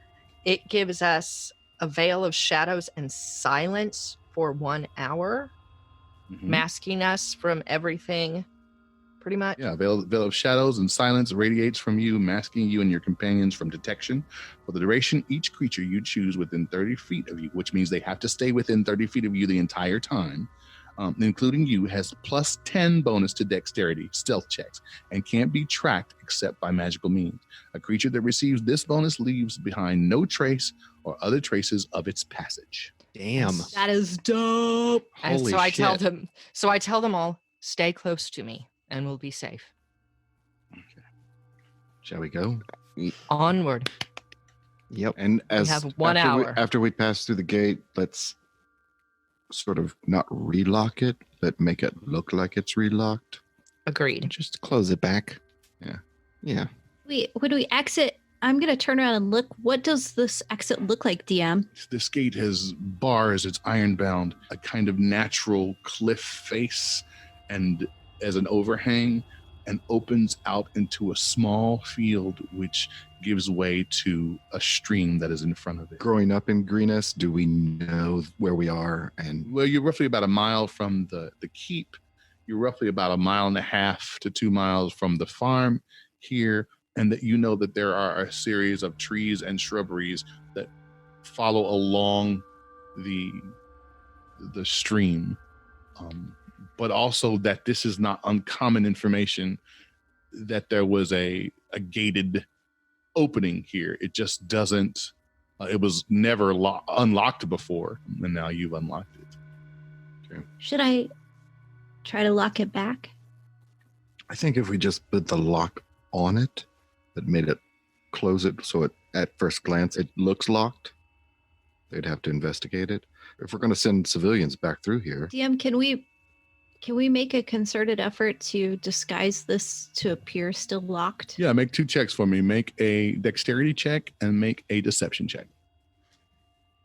it gives us a veil of shadows and silence for 1 hour, Mhm. masking us from everything pretty much. Yeah, veil of shadows and silence radiates from you, masking you and your companions from detection. For the duration, each creature you choose within 30 feet of you, which means they have to stay within 30 feet of you the entire time, including you, has plus 10 bonus to dexterity, stealth checks, and can't be tracked except by magical means. A creature that receives this bonus leaves behind no trace or other traces of its passage. Damn. That is dope. And Holy so I tell shit. them. So I tell them all, stay close to me, and we'll be safe. Shall we go? Onward. Yep. And as have 1 hour. after we pass through the gate, let's sort of not relock it, but make it look like it's relocked. Agreed. Just close it back. Yeah. Yeah. Wait, when we exit, I'm going to turn around and look. What does this exit look like, DM? This gate has bars, it's ironbound, a kind of natural cliff face, and as an overhang, and opens out into a small field which gives way to a stream that is in front of it. Growing up in Greenest, do we know where we are? And Well, you're roughly about a mile from the keep. You're roughly about 1.5 to 2 miles from the farm here, and that you know that there are a series of trees and shrubberies that follow along the stream. But also that this is not uncommon information that there was a gated opening here. It just doesn't, it was never unlocked before, and now you've unlocked it. Okay. Should I try to lock it back? I think if we just put the lock on it, that made it close it so it at first glance it looks locked, they'd have to investigate it. If we're going to send civilians back through here, DM, can we make a concerted effort to disguise this to appear still locked? Yeah, make 2 checks for me. Make a dexterity check and make a deception check.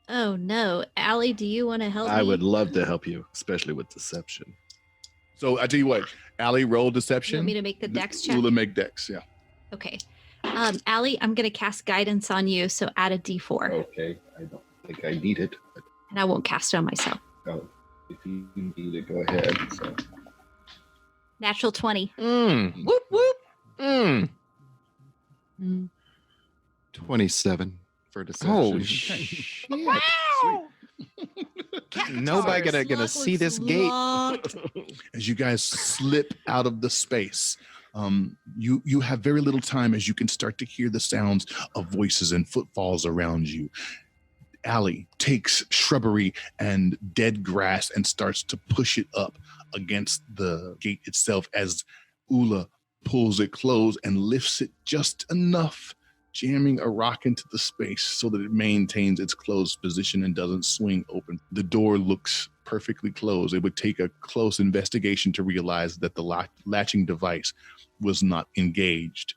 Oh no. Allie, do you want to help I me? would love to help you, especially with deception. So I tell you what, Allie, roll You deception. want me to make the dex check? Eula, make dex, yeah. Okay. Allie, I'm going to cast guidance on you, so add a d4. Okay, I don't think I need it, but And I won't cast it on myself. if you need it, go ahead. So. Natural 20. Whoop whoop. 27 for deception. Holy shit. Nobody gonna see this gate. As you guys slip out of the space, you have very little time as you can start to hear the sounds of voices and footfalls around you. Allie takes shrubbery and dead grass and starts to push it up against the gate itself as Eula pulls it closed and lifts it just enough, jamming a rock into the space so that it maintains its closed position and doesn't swing open. The door looks perfectly closed. It would take a close investigation to realize that the latching device was not engaged,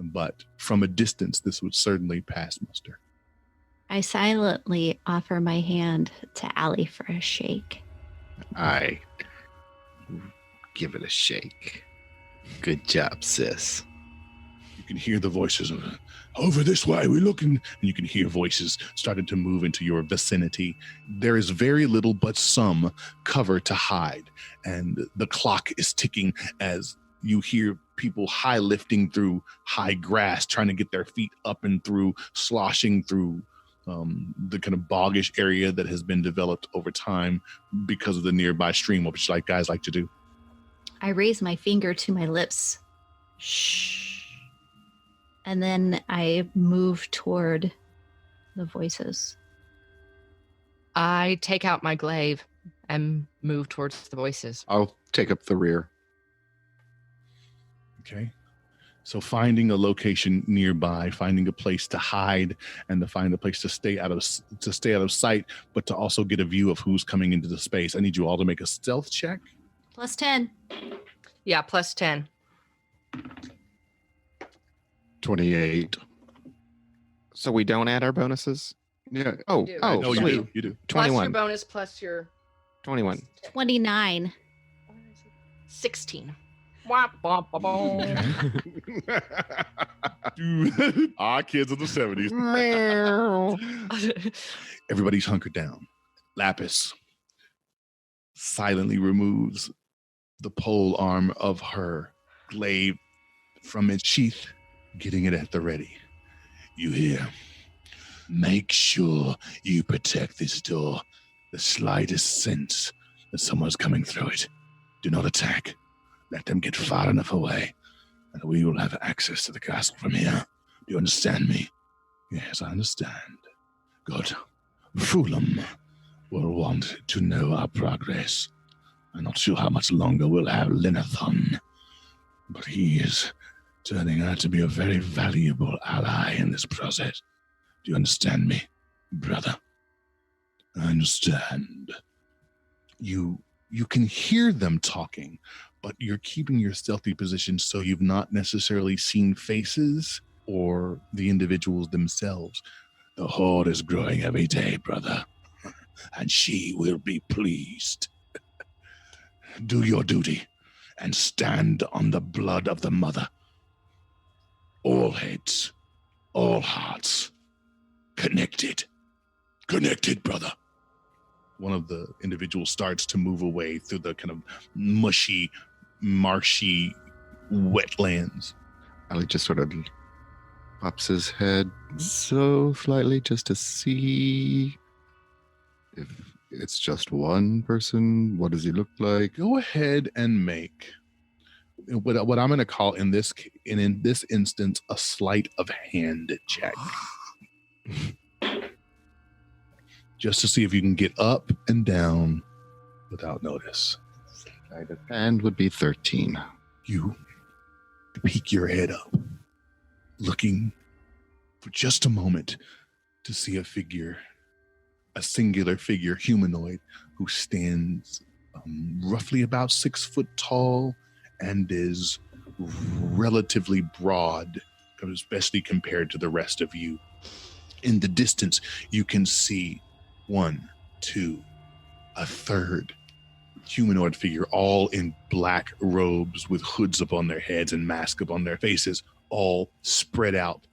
but from a distance, this would certainly pass muster. I silently offer my hand to Allie for a shake. I give it a shake. Good job, sis. You can hear the voices of, over this way, we're looking, and you can hear voices starting to move into your vicinity. There is very little but some cover to hide, and the clock is ticking as you hear people high lifting through high grass, trying to get their feet up and through, sloshing through the kind of boggish area that has been developed over time because of the nearby stream, which guys like to do. I raise my finger to my lips. Shh. And then I move toward the voices. I take out my glaive and move towards the voices. I'll take up the rear. Okay. So finding a location nearby, finding a place to hide, and to find a place to stay out of sight, but to also get a view of who's coming into the space. I need you all to make a stealth check. Plus 10. Yeah, plus 10. 28. So we don't add our bonuses? Yeah. Oh, do. oh, No, sweet. you do. Plus your 21. bonus plus your 21. 29. 16. Wah, bah, bah, bah. Dude, our kids of the 70s. Everybody's hunkered down. Lapis silently removes the pole arm of her glaive from its sheath, getting it at the ready. You hear? Make sure you protect this door. The slightest sense that someone's coming through it. Do not attack. Let them get far enough away, and we will have access to the castle from here. Do you understand me? Yes, I understand. Good. Fulham will want to know our progress. I'm not sure how much longer we'll have Linnathon, but he is turning out to be a very valuable ally in this process. Do you understand me, brother? I understand. You can hear them talking, but you're keeping your stealthy position, so you've not necessarily seen faces or the individuals themselves. The horde is growing every day, brother, and she will be pleased. Do your duty and stand on the blood of the mother. All heads, all hearts, connected. Connected, brother. One of the individuals starts to move away through the kind of mushy, marshy wetlands. Ali just sort of pops his head so slightly just to see if it's just one person. What does he look like? Go ahead and make what I'm going to call in this instance a sleight of hand check, just to see if you can get up and down without notice. Sleight of hand would be 13. You peek your head up, looking for just a moment to see a figure, a singular figure, humanoid, who stands roughly about 6 foot tall and is relatively broad, especially compared to the rest of you. In the distance, you can see 1, 2, a third humanoid figure, all in black robes with hoods upon their heads and masks upon their faces, all spread out,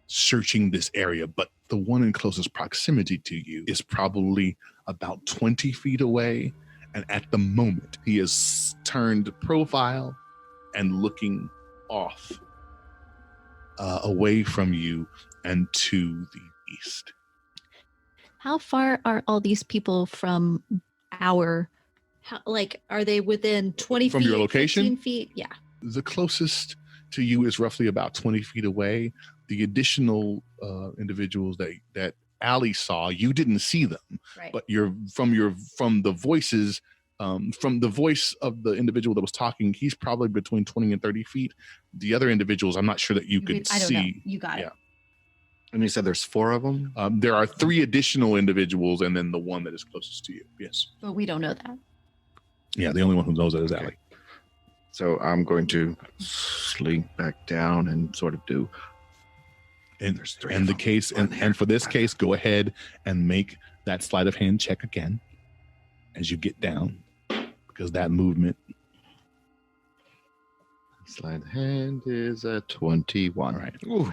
searching this area. But the one in closest proximity to you is probably about 20 feet away. And at the moment, he is turned profile and looking off, away from you and to the east. How far are all these people from our, are they within 20 From feet? your location? 15 feet? Yeah. The closest to you is roughly about 20 feet away. The additional individuals that Allie saw, you didn't see them, Right. but from the voices, from the voice of the individual that was talking, he's probably between 20 and 30 feet. The other individuals, I'm not sure that you could I don't know. see. You got it. Yeah. And you said there's 4 of them? There are 3 additional individuals, and then the one that is closest to you. Yes. But we don't know that. Yeah, the only one who knows that is Allie. So I'm going to slink back down and sort of do. And There's 3 and of the them. case, One and for this there. case, go ahead and make that sleight of hand check again as you get down, because that movement. Slide hand is a 21. All right. Ooh.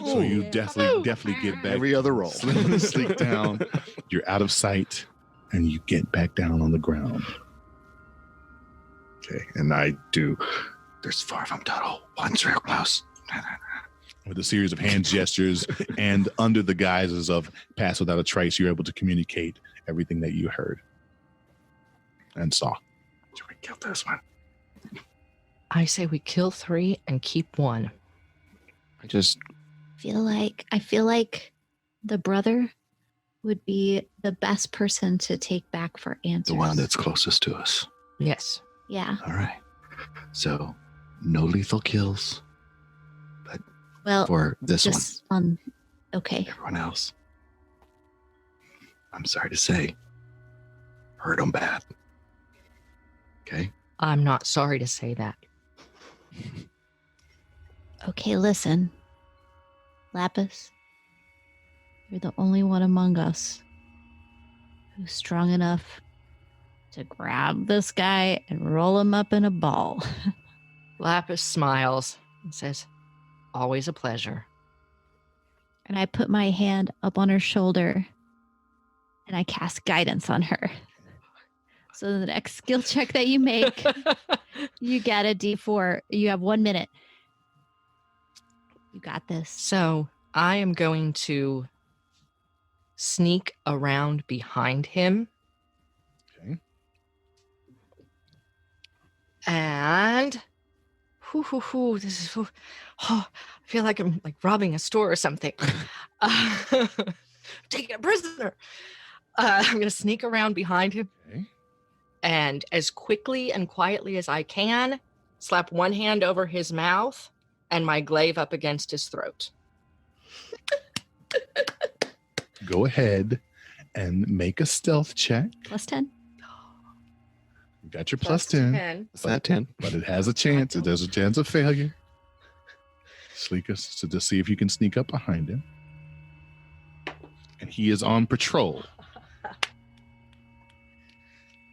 So you definitely get back. Every other roll. Sleep down. You're out of sight, and you get back down on the ground. Okay, and I do. There's 4 of them total. One's real close. With a series of hand gestures and under the guises of pass without a trace, you're able to communicate everything that you heard and saw. Should we kill this one? I say we kill 3 and keep 1. I just I feel like the brother would be the best person to take back for answers. The one that's closest to us. Yes. Yeah. All right. So, no lethal kills Well, for this one. just on. Okay. Everyone else, I'm sorry to say, hurt them bad. Okay? I'm not sorry to say that. Okay, listen. Lapis, you're the only one among us who's strong enough to grab this guy and roll him up in a ball. Lapis smiles and says, always a pleasure. And I put my hand up on her shoulder and I cast guidance on her. So the next skill check that you make, you get a D4. You have 1 minute. You got this. So I am going to sneak around behind him. Okay. And this is I feel like I'm like robbing a store or something. Taking a prisoner. I'm going to sneak around behind him. Okay. And as quickly and quietly as I can, slap one hand over his mouth and my glaive up against his throat. Go ahead and make a stealth check. +10. You got your plus 10. Is that 10? But it has a chance. There's a chance of failure. So to see if you can sneak up behind him. And he is on patrol.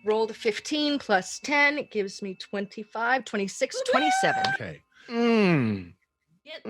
Rolled a 15 plus 10. It gives me 25, 26, 27. Okay. Get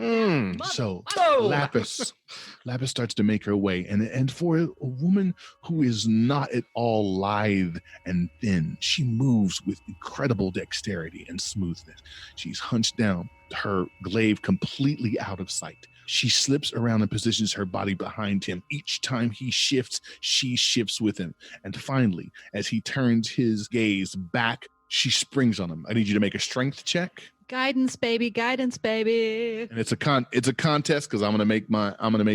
So Oh! Lapis starts to make her way, and for a woman who is not at all lithe and thin, she moves with incredible dexterity and smoothness. She's hunched down, her glaive completely out of sight. She slips around and positions her body behind him. Each time he shifts, she shifts with him. And finally, as he turns his gaze back, she springs on him. I need you to make a strength check. Guidance, baby. Guidance, baby. And it's a contest because I'm gonna make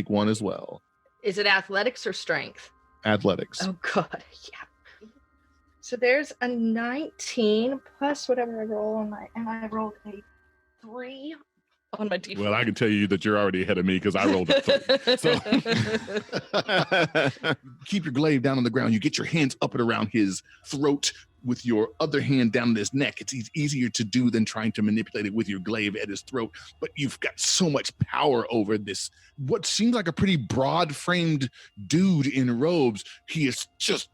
one as well. Is it athletics or strength? Athletics. Oh, God. Yeah. So there's a 19 plus whatever I roll and I rolled a 3 on my D4. Well, I can tell you that you're already ahead of me because I rolled a 3. So keep your glaive down on the ground. You get your hands up and around his throat with your other hand down his neck. It's easier to do than trying to manipulate it with your glaive at his throat. But you've got so much power over this, what seems like a pretty broad-framed dude in robes. He is just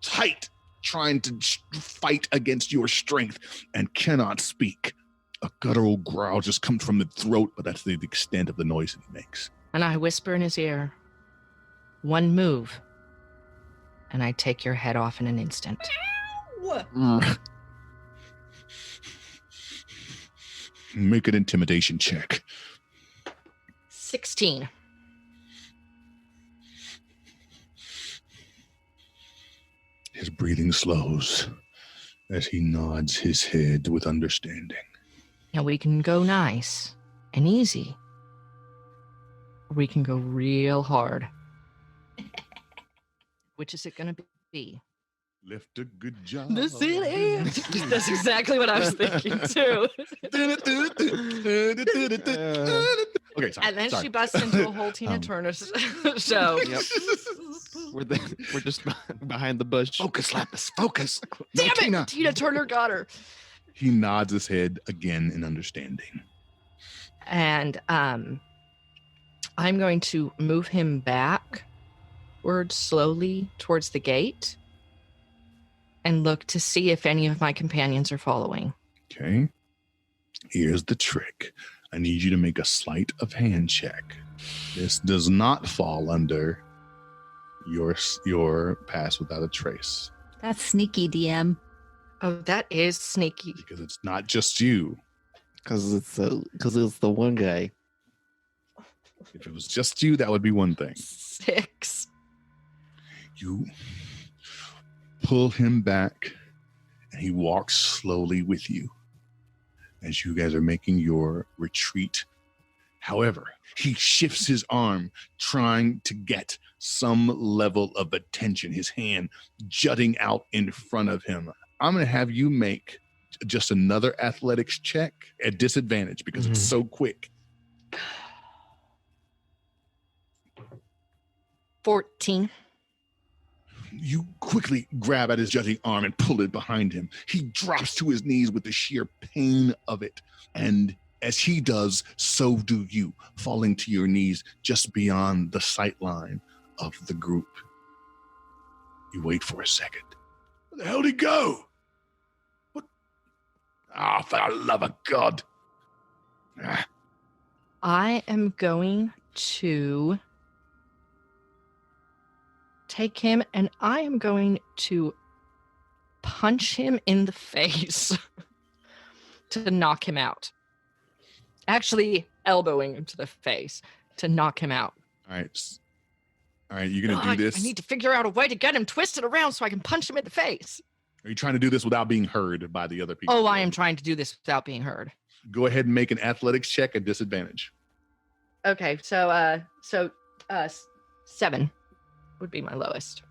tight, trying to fight against your strength and cannot speak. A guttural growl just comes from the throat, but that's the extent of the noise that he makes. And I whisper in his ear, one move, and I take your head off in an instant. Make an intimidation check. 16. His breathing slows as he nods his head with understanding. Now we can go nice and easy. Or we can go real hard. Which is it going to be? Left a good job. This is it. That's exactly what I was thinking too. Okay, sorry. And then sorry. she busts into a whole Tina Turner show. Yep. We're just behind the bush. Focus, Lapis, focus. Damn No, it! Tina. Tina Turner got her. He nods his head again in understanding. And I'm going to move him backward slowly towards the gate and look to see if any of my companions are following. Okay. Here's the trick. I need you to make a sleight of hand check. This does not fall under your pass without a trace That's sneaky, DM. Oh, that is sneaky. because it's not just you. Because it's the one guy. If it was just you, that would be one thing. 6. You pull him back and he walks slowly with you as you guys are making your retreat. However, he shifts his arm, trying to get some level of attention, his hand jutting out in front of him. I'm going to have you make just another athletics check at disadvantage because it's so quick. 14. You quickly grab at his jutting arm and pull it behind him. He drops to his knees with the sheer pain of it. And as he does, so do you, falling to your knees just beyond the sight line of the group. You wait for a second. Where the hell did he go? What? Ah, for the love of God. Ah, I am going to take him and I am going to punch him in the face to knock him out. Actually, elbowing him to the face to knock him out. All right, you're gonna do this. I need to figure out a way to get him twisted around so I can punch him in the face. Are you trying to do this without being heard by the other people? Oh, I am trying to do this without being heard. Go ahead and make an athletics check at disadvantage. Okay, so 7 would be my lowest.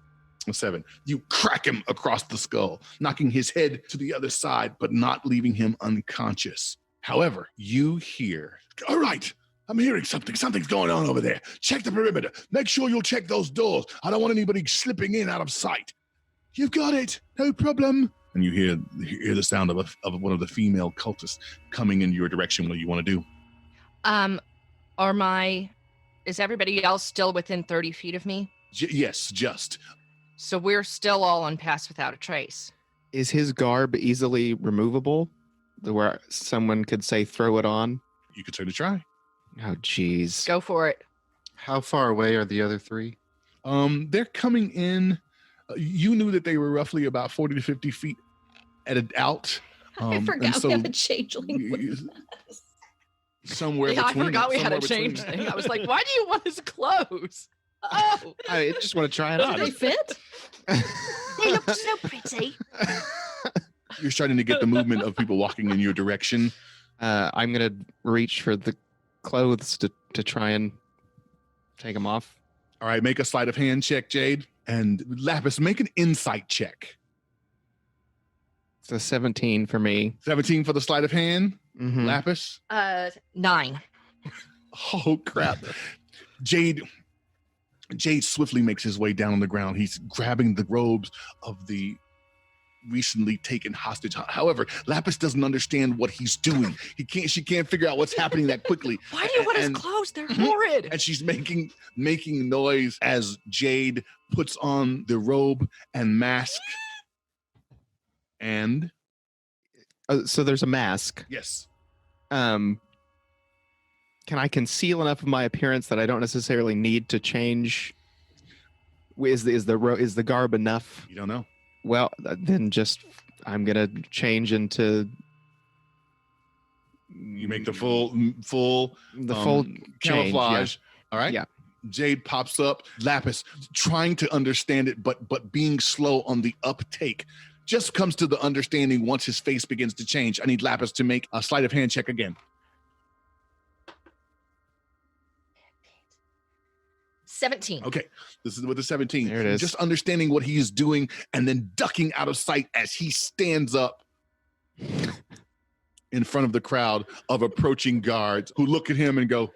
A 7. You crack him across the skull, knocking his head to the other side, but not leaving him unconscious. However, you hear, All right. I'm hearing something. Something's going on over there. Check the perimeter. Make sure you'll check those doors. I don't want anybody slipping in out of sight. You've got it. No problem. and you hear the sound of one of the female cultists coming in your direction. What do you want to do? Is everybody else still within 30 feet of me? Yes, just. So we're still all on Pass Without a Trace. Is his garb easily removable? Where someone could say throw it on? You could certainly try. Oh, geez. Go for it. How far away are the other three? They're coming in. You knew that they were roughly about 40 to 50 feet out. I forgot we have a changeling with us. Somewhere Yeah, I between. forgot we had a somewhere between- changeling. I was like, why do you want his clothes? Oh, I just want to try it Do on. they fit? They look so pretty. You're starting to get the movement of people walking in your direction. I'm going to reach for the clothes to try and take them off. All right, make a sleight of hand check, Jade. And Lapis, make an insight check. It's a 17 for me. 17 for the sleight of hand. Mhm. Lapis. 9. Oh, crap. Jade swiftly makes his way down on the ground. He's grabbing the robes of the recently taken hostage. However, Lapis doesn't understand what he's doing. She can't figure out what's happening that quickly. Why do you want his And- clothes? They're horrid. And she's making noise as Jade puts on the robe and mask. And So there's a mask. yes, Can I conceal enough of my appearance that I don't necessarily need to change? Is the garb enough? you don't know. Well, then just I'm gonna change into You make the full full change, camouflage. All right. Yeah. Jade pops up. Lapis trying to understand it, but being slow on the uptake. Just comes to the understanding once his face begins to change. I need Lapis to make a sleight of hand check again. 17. Okay, this is with the 17. There it is. Just understanding what he is doing and then ducking out of sight as he stands up in front of the crowd of approaching guards who look at him and go,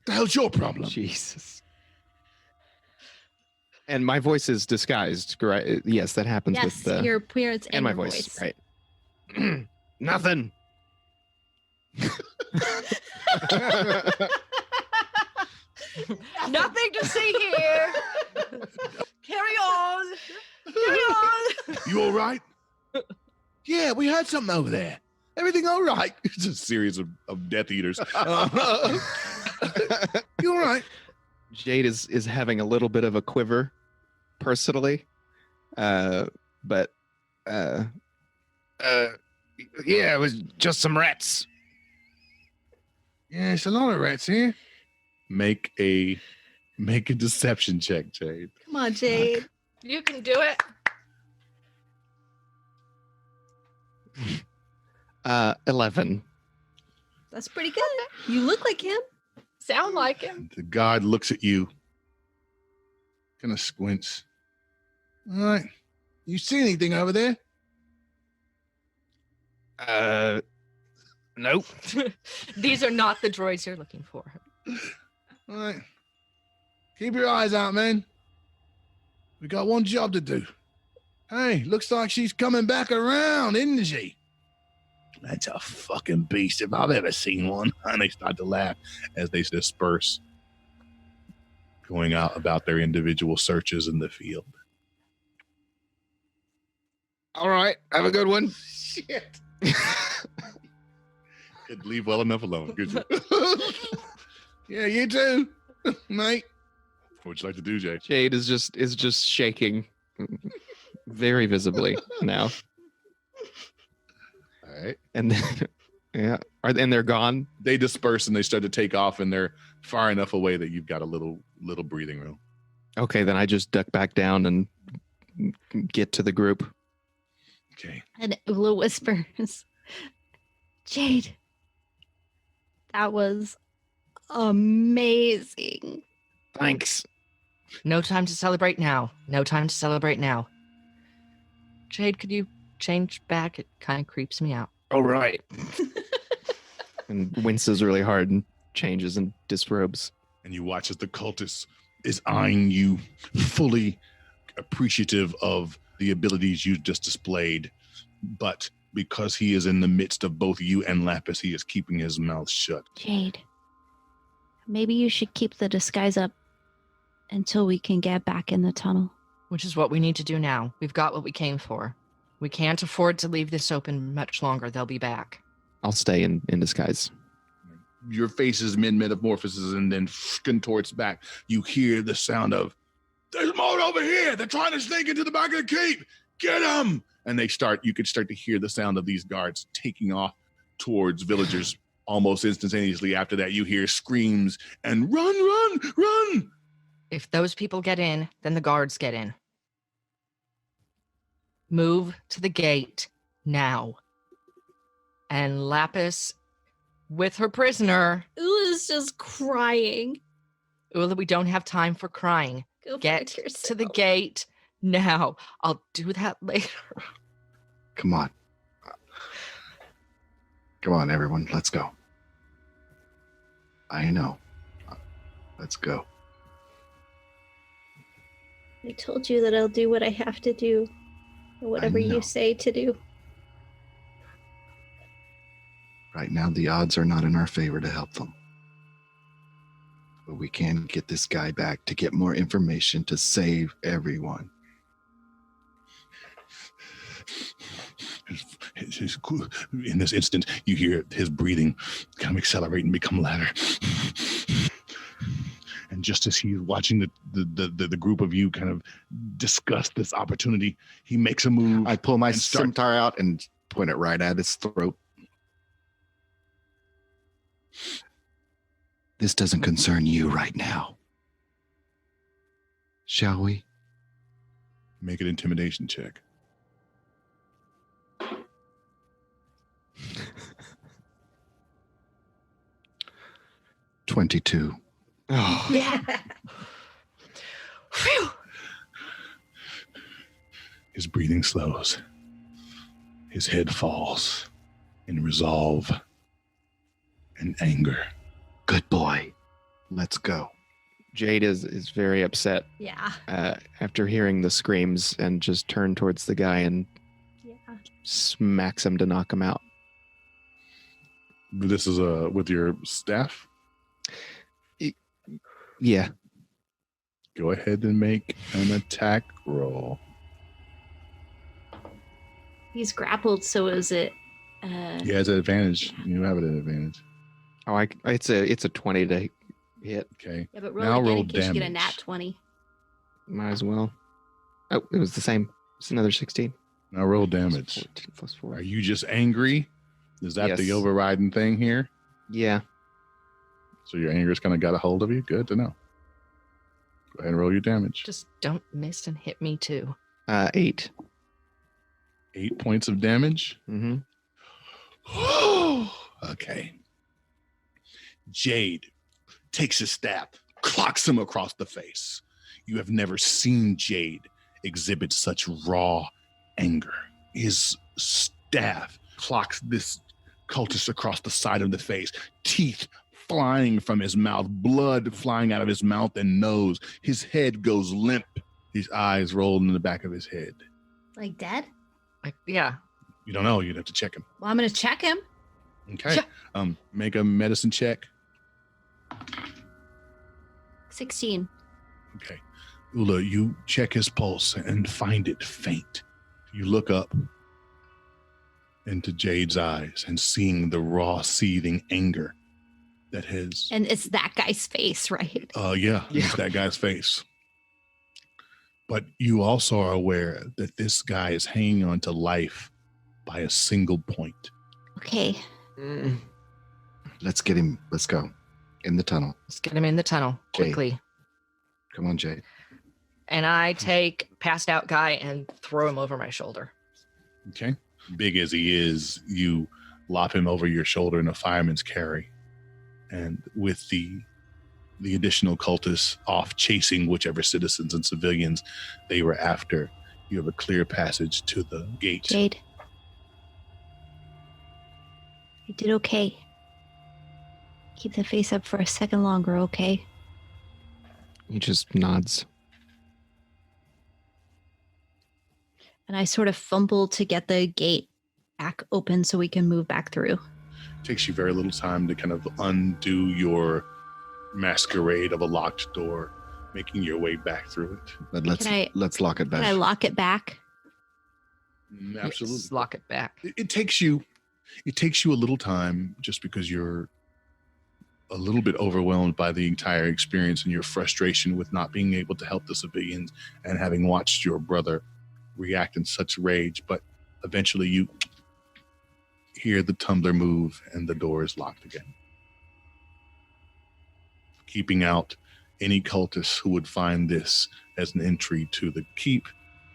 "The hell's your problem?" Jesus. And my voice is disguised, right? Yes, that happens Yes, with the your appearance and my your voice, right? Nothing. Nothing to see here. Carry on. Carry on. You all right? Yeah, we had something over there. Everything all right? It's a series of Death Eaters. You all right? Jade is having a little bit of a quiver, personally, but yeah, it was just some rats. Yeah, it's a lot of rats here. Make a deception check, Jade. Come on, Jade. You can do it. 11. That's pretty good. You look like him. Sound like him. The guard looks at you, kind of squints. All right. You see anything over there? Nope. These are not the droids you're looking for. All right. Keep your eyes out, man. We got one job to do. Hey, looks like she's coming back around, isn't she? That's a fucking beast if I've ever seen one. And they start to laugh as they disperse, going out about their individual searches in the field. All right. Have a good one. Shit. Could leave well enough alone. Good job. Yeah, you too, mate. What would you like to do, Jay? Jade is just shaking very visibly now. right. And then, yeah, and they're gone. They disperse and they start to take off, and they're far enough away that you've got a little breathing room. Okay, then I just duck back down and get to the group. Okay. And Eula whispers, Jade, that was amazing. Thanks. No time to celebrate now. No time to celebrate now. Jade, could you change back? It kind of creeps me out. All right. And winces really hard and changes and disrobes. And you watch as the cultist is eyeing you, fully appreciative of the abilities you just displayed. But because he is in the midst of both you and Lapis, he is keeping his mouth shut. Jade, maybe you should keep the disguise up until we can get back in the tunnel. Which is what we need to do now. We've got what we came for. We can't afford to leave this open much longer. They'll be back. I'll stay in disguise. Your face is metamorphoses and then contorts back. You hear the sound of, there's more over here. They're trying to sneak into the back of the keep. Get them. And you could start to hear the sound of these guards taking off towards villagers. Almost instantaneously after that, you hear screams and run. If those people get in, then the guards get in. Move to the gate now. And Lapis, with her prisoner. Eula's just crying. Eula, we don't have time for crying. Go for Get it to the yourself. gate now. I'll do that later. Come on. Come on, everyone. Let's go. I know. Let's go. I told you that I'll do what I have to do. Whatever know. you say to do. Right now, the odds are not in our favor to help them. But we can get this guy back to get more information to save everyone. In this instant, you hear his breathing kind of accelerate and become louder. And just as he's watching the group of you kind of discuss this opportunity, he makes a move. I pull my and start- scimitar out and point it right at his throat. This doesn't concern you right now. Shall we? Make an intimidation check. $22. Oh, Yeah. Phew. His breathing slows. His head falls in resolve and anger. Good boy. Let's go. Jade is very upset Yeah. after hearing the screams and just turned towards the guy and Yeah. smacks him to knock him out. This is with your staff. Yeah. Go ahead and make an attack roll. He's grappled, so is it He has an advantage. You have it at advantage. Oh, it's a 20 to hit. Okay. yeah, but Now roll again roll in case you get a damage. nat 20. Might as well. Oh, it was the same. It's another 16. Now roll damage. 14 plus 4. Are you just angry? Is that the Yes. overriding thing here? Yeah. So your anger's kind of got a hold of you? Good to know. Go ahead and roll your damage. Just don't miss and hit me too. 8. 8 points of damage. Mm-hmm. Okay. Jade takes his staff, clocks him across the face. You have never seen Jade exhibit such raw anger. His staff clocks this cultist across the side of the face, teeth flying from his mouth, blood flying out of his mouth and nose. His head goes limp. His eyes roll in the back of his head. Like dead? Like, yeah. You don't know. You'd have to check him. Well, I'm going to check him. Okay. Yeah. Make a medicine check. 16. Okay. Eula, you check his pulse and find it faint. You look up into Jade's eyes and seeing the raw, seething anger that has... And it's that guy's face, right? Yeah, it's that guy's face. But you also are aware that this guy is hanging on to life by a single point. Okay. Let's get him. Let's go. In the tunnel. Let's get him in the tunnel Jade. quickly. Come on, Jade. And I take passed out guy and throw him over my shoulder. Okay. Big as he is, you lop him over your shoulder in a fireman's carry. And with the additional cultists off chasing whichever citizens and civilians they were after, you have a clear passage to the gate. Jade. You did okay. Keep the face up for a second longer, okay? He just nods. And I sort of fumble to get the gate back open so we can move back through. Takes you very little time to kind of undo your masquerade of a locked door, making your way back through it. But let's lock it back. Can I lock it back? Absolutely. Yes, lock it back. It takes you a little time just because you're a little bit overwhelmed by the entire experience and your frustration with not being able to help the civilians and having watched your brother react in such rage. But eventually you hear the tumbler move and the door is locked again, keeping out any cultists who would find this as an entry to the keep,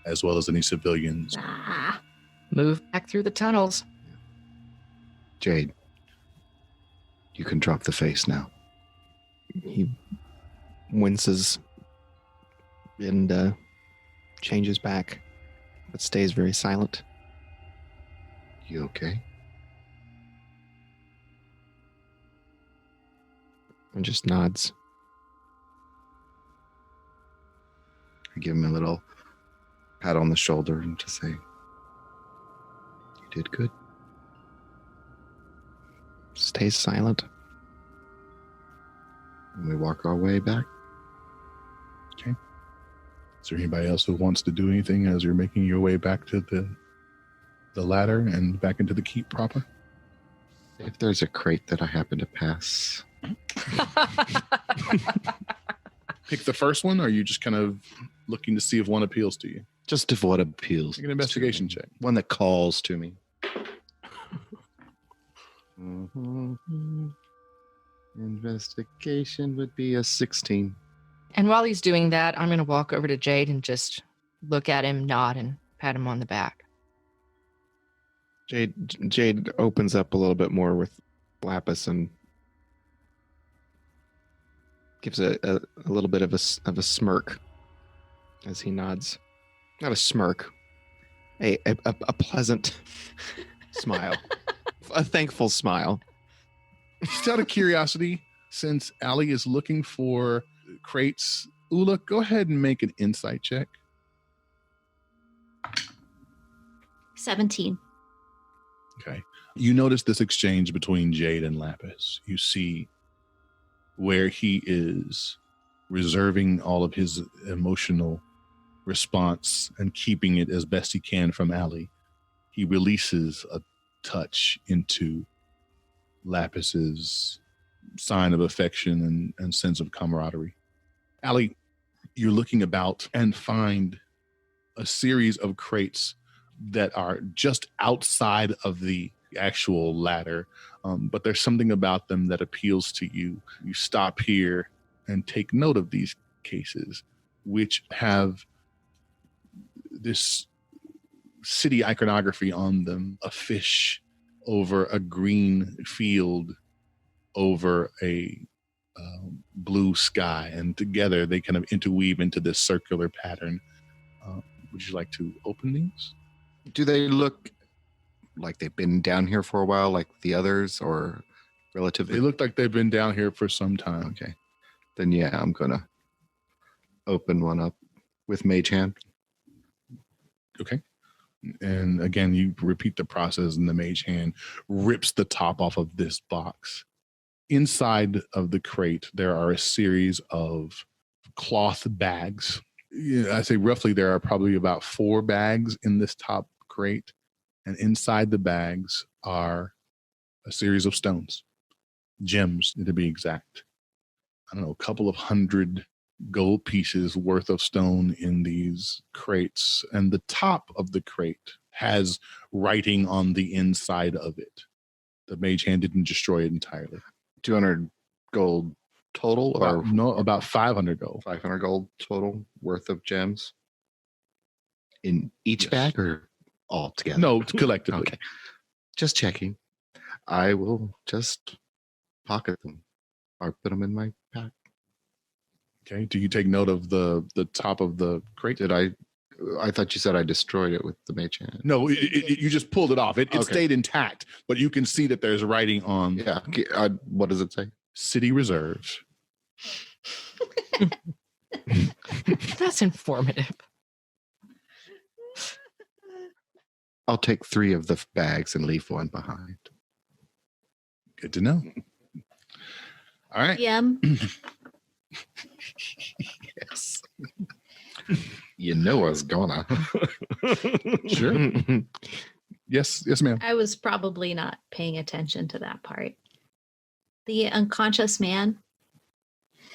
as well as any civilians. Ah. Move back through the tunnels. Jade, you can drop the face now. He winces and changes back, but stays very silent. You okay? And just nods. I give him a little pat on the shoulder and just say, you did good. Stays silent. And we walk our way back. Is there anybody else who wants to do anything as you're making your way back to the ladder and back into the keep proper? If there's a crate that I happen to pass, Pick the first one, or are you just kind of looking to see if one appeals to you? just if what appeals. Make an investigation to me. check. One that calls to me. Mhm. Investigation would be a 16. And while he's doing that, I'm going to walk over to Jade and just look at him, nod, and pat him on the back. Jade opens up a little bit more with Lapis and gives a little bit of a smirk as he nods. Not a smirk, a pleasant smile, a thankful smile. Just out of curiosity, since Allie is looking for crates, Eula, go ahead and make an insight check. 17. Okay. You notice this exchange between Jade and Lapis. You see where he is reserving all of his emotional response and keeping it as best he can from Allie. He releases a touch into Lapis's sign of affection and sense of camaraderie. Allie, you're looking about and find a series of crates that are just outside of the actual ladder, but there's something about them that appeals to you. You stop here and take note of these cases, which have this city iconography on them, a fish over a green field over a blue sky, and together they kind of interweave into this circular pattern. Would you like to open these? Do they look like they've been down here for a while, like the others, or relatively? They look like they've been down here for some time. Okay. Then yeah, I'm gonna open one up with Mage Hand. Okay. And again, you repeat the process, and the mage hand rips the top off of this box. Inside of the crate, there are a series of cloth bags. I say roughly there are probably about 4 bags in this top crate. And inside the bags are a series of stones, gems to be exact. I don't know, a couple of 100 gold pieces worth of stone in these crates. And the top of the crate has writing on the inside of it. The mage hand didn't destroy it entirely. 200 gold total, or About 500 gold. 500 gold total worth of gems in each Yes. bag, or all together? No, collectively. Okay. Just checking. I will just pocket them or put them in my pack. Okay. Do you take note of the top of the crate? Did I thought you said I destroyed it with the mage hand. No, you just pulled it off. It Okay. stayed intact, but you can see that there's writing on Yeah. What does it say? city reserves. That's informative. I'll take 3 of the bags and leave 1 behind. Good to know. All right. Yum. Yes. You know I was gonna. Sure. Yes, ma'am. I was probably not paying attention to that part. The unconscious man,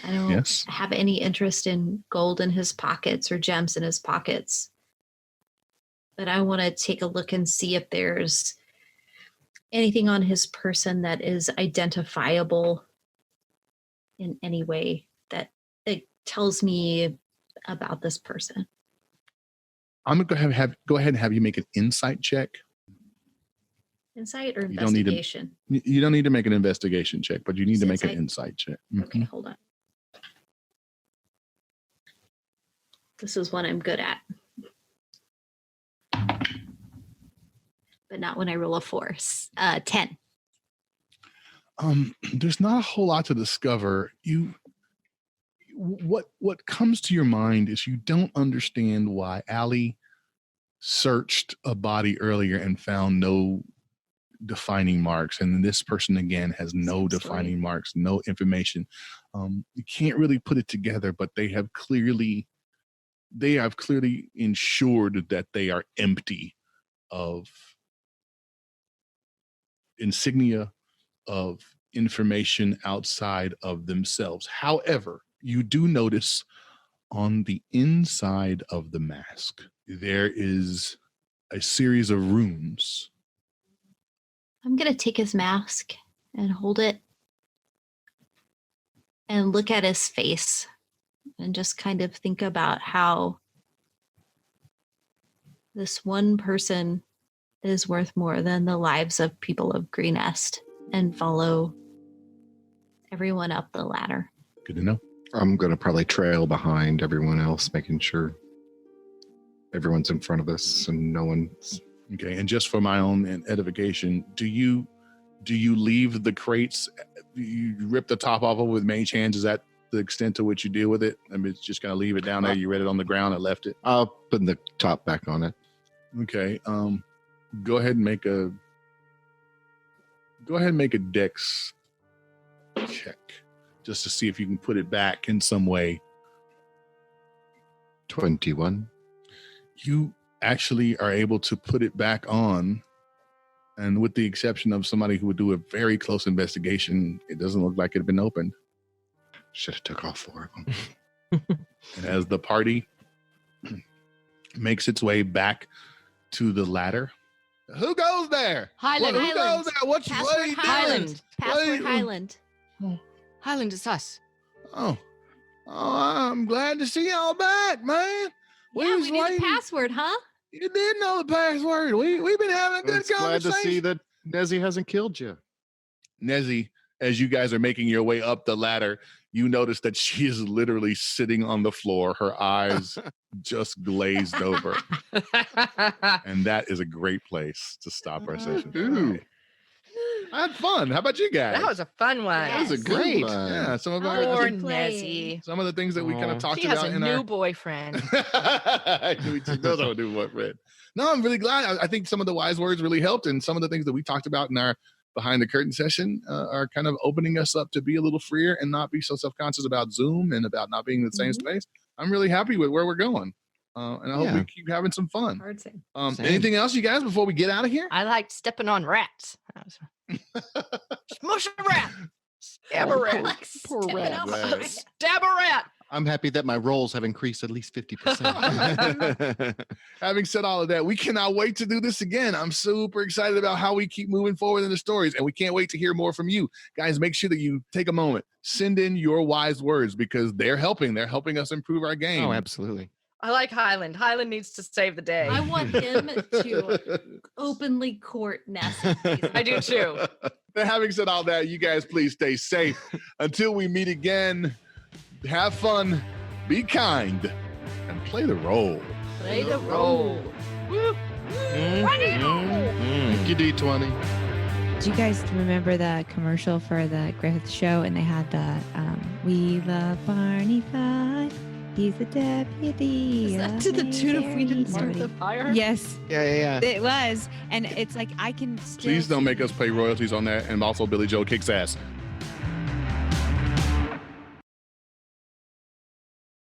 I don't Yes. have any interest in gold in his pockets or gems in his pockets. But I want to take a look and see if there's anything on his person that is identifiable in any way that tells me about this person. I'm gonna go ahead and have you make an insight check. Insight or You don't need to- investigation? You don't need to make an investigation check, but you need to make an Insight? insight check. Okay, hold on. This is what I'm good at. But not when I roll a 4. 10. There's not a whole lot to discover. What comes to your mind is you don't understand why Allie searched a body earlier and found no defining marks, and this person again has no Same defining story. marks, no information. You can't really put it together, but they have clearly ensured that they are empty of insignia, of information outside of themselves. However, you do notice on the inside of the mask, there is a series of runes. I'm going to take his mask and hold it and look at his face and just kind of think about how this one person is worth more than the lives of people of Greenest, and follow everyone up the ladder. Good to know. I'm going to probably trail behind everyone else, making sure everyone's in front of us and no one's. Okay, and just for my own edification, do you leave the crates? You rip the top off of it with mage hands? Is that the extent to which you deal with it? I mean, it's just gonna leave it down there. You read it on the ground and left it. I'll put the top back on it. Okay. Go ahead and make a dex check just to see if you can put it back in some way. 21. You actually are able to put it back on, and with the exception of somebody who would do a very close investigation, it doesn't look like it had been opened. Should have took all 4 of them. And as the party makes its way back to the ladder, who goes there? Highland. Who goes there? What are you doing? Highland. Password Highland. Highland, it's us. Oh, I'm glad to see y'all back, man. Yeah, was we need the waiting. password, huh? You did know the password. We've been having a good It's glad conversation. to see that Nezzy hasn't killed you. Nezzy, as you guys are making your way up the ladder, you notice that she is literally sitting on the floor, her eyes just glazed over. And that is a great place to stop our session. Ooh. I had fun. How about you guys? That was a fun one. That was a great Yeah, some of Oh, our Poor Good play. Nessie. some of the things that we kind Aw. of talked She has about a in new our boyfriend. Those are new boyfriend. No, I'm really glad. I think some of the wise words really helped, and some of the things that we talked about in our behind the curtain session are kind of opening us up to be a little freer and not be so self-conscious about Zoom and about not being in the same space. I'm really happy with where we're going, and I hope Yeah. we keep having some fun. Hard same. Same. Anything else, you guys, before we get out of here? I liked stepping on rats. That was- Smush a rat. Stab a rat. Poor rat. Stab a rat. I'm happy that my rolls have increased at least 50%. Having said all of that, we cannot wait to do this again. I'm super excited about how we keep moving forward in the stories, and we can't wait to hear more from you guys. Make sure that you take a moment, send in your wise words, because they're helping us improve our game. Oh, absolutely. I like Highland. Highland needs to save the day. I want him to openly court Nesrin. I do too. But having said all that, you guys please stay safe until we meet again. Have fun, be kind, and play the role. Play the role. Thank you, D20. Do you guys remember the commercial for the Griffith show? And they had the "We love Barney Fife. He's the deputy." Is that to the tune of "We Didn't Start the Fire"? Yes, Yeah. it was, and it's like I can still. Please don't make us pay royalties on that. And also, Billy Joe kicks ass.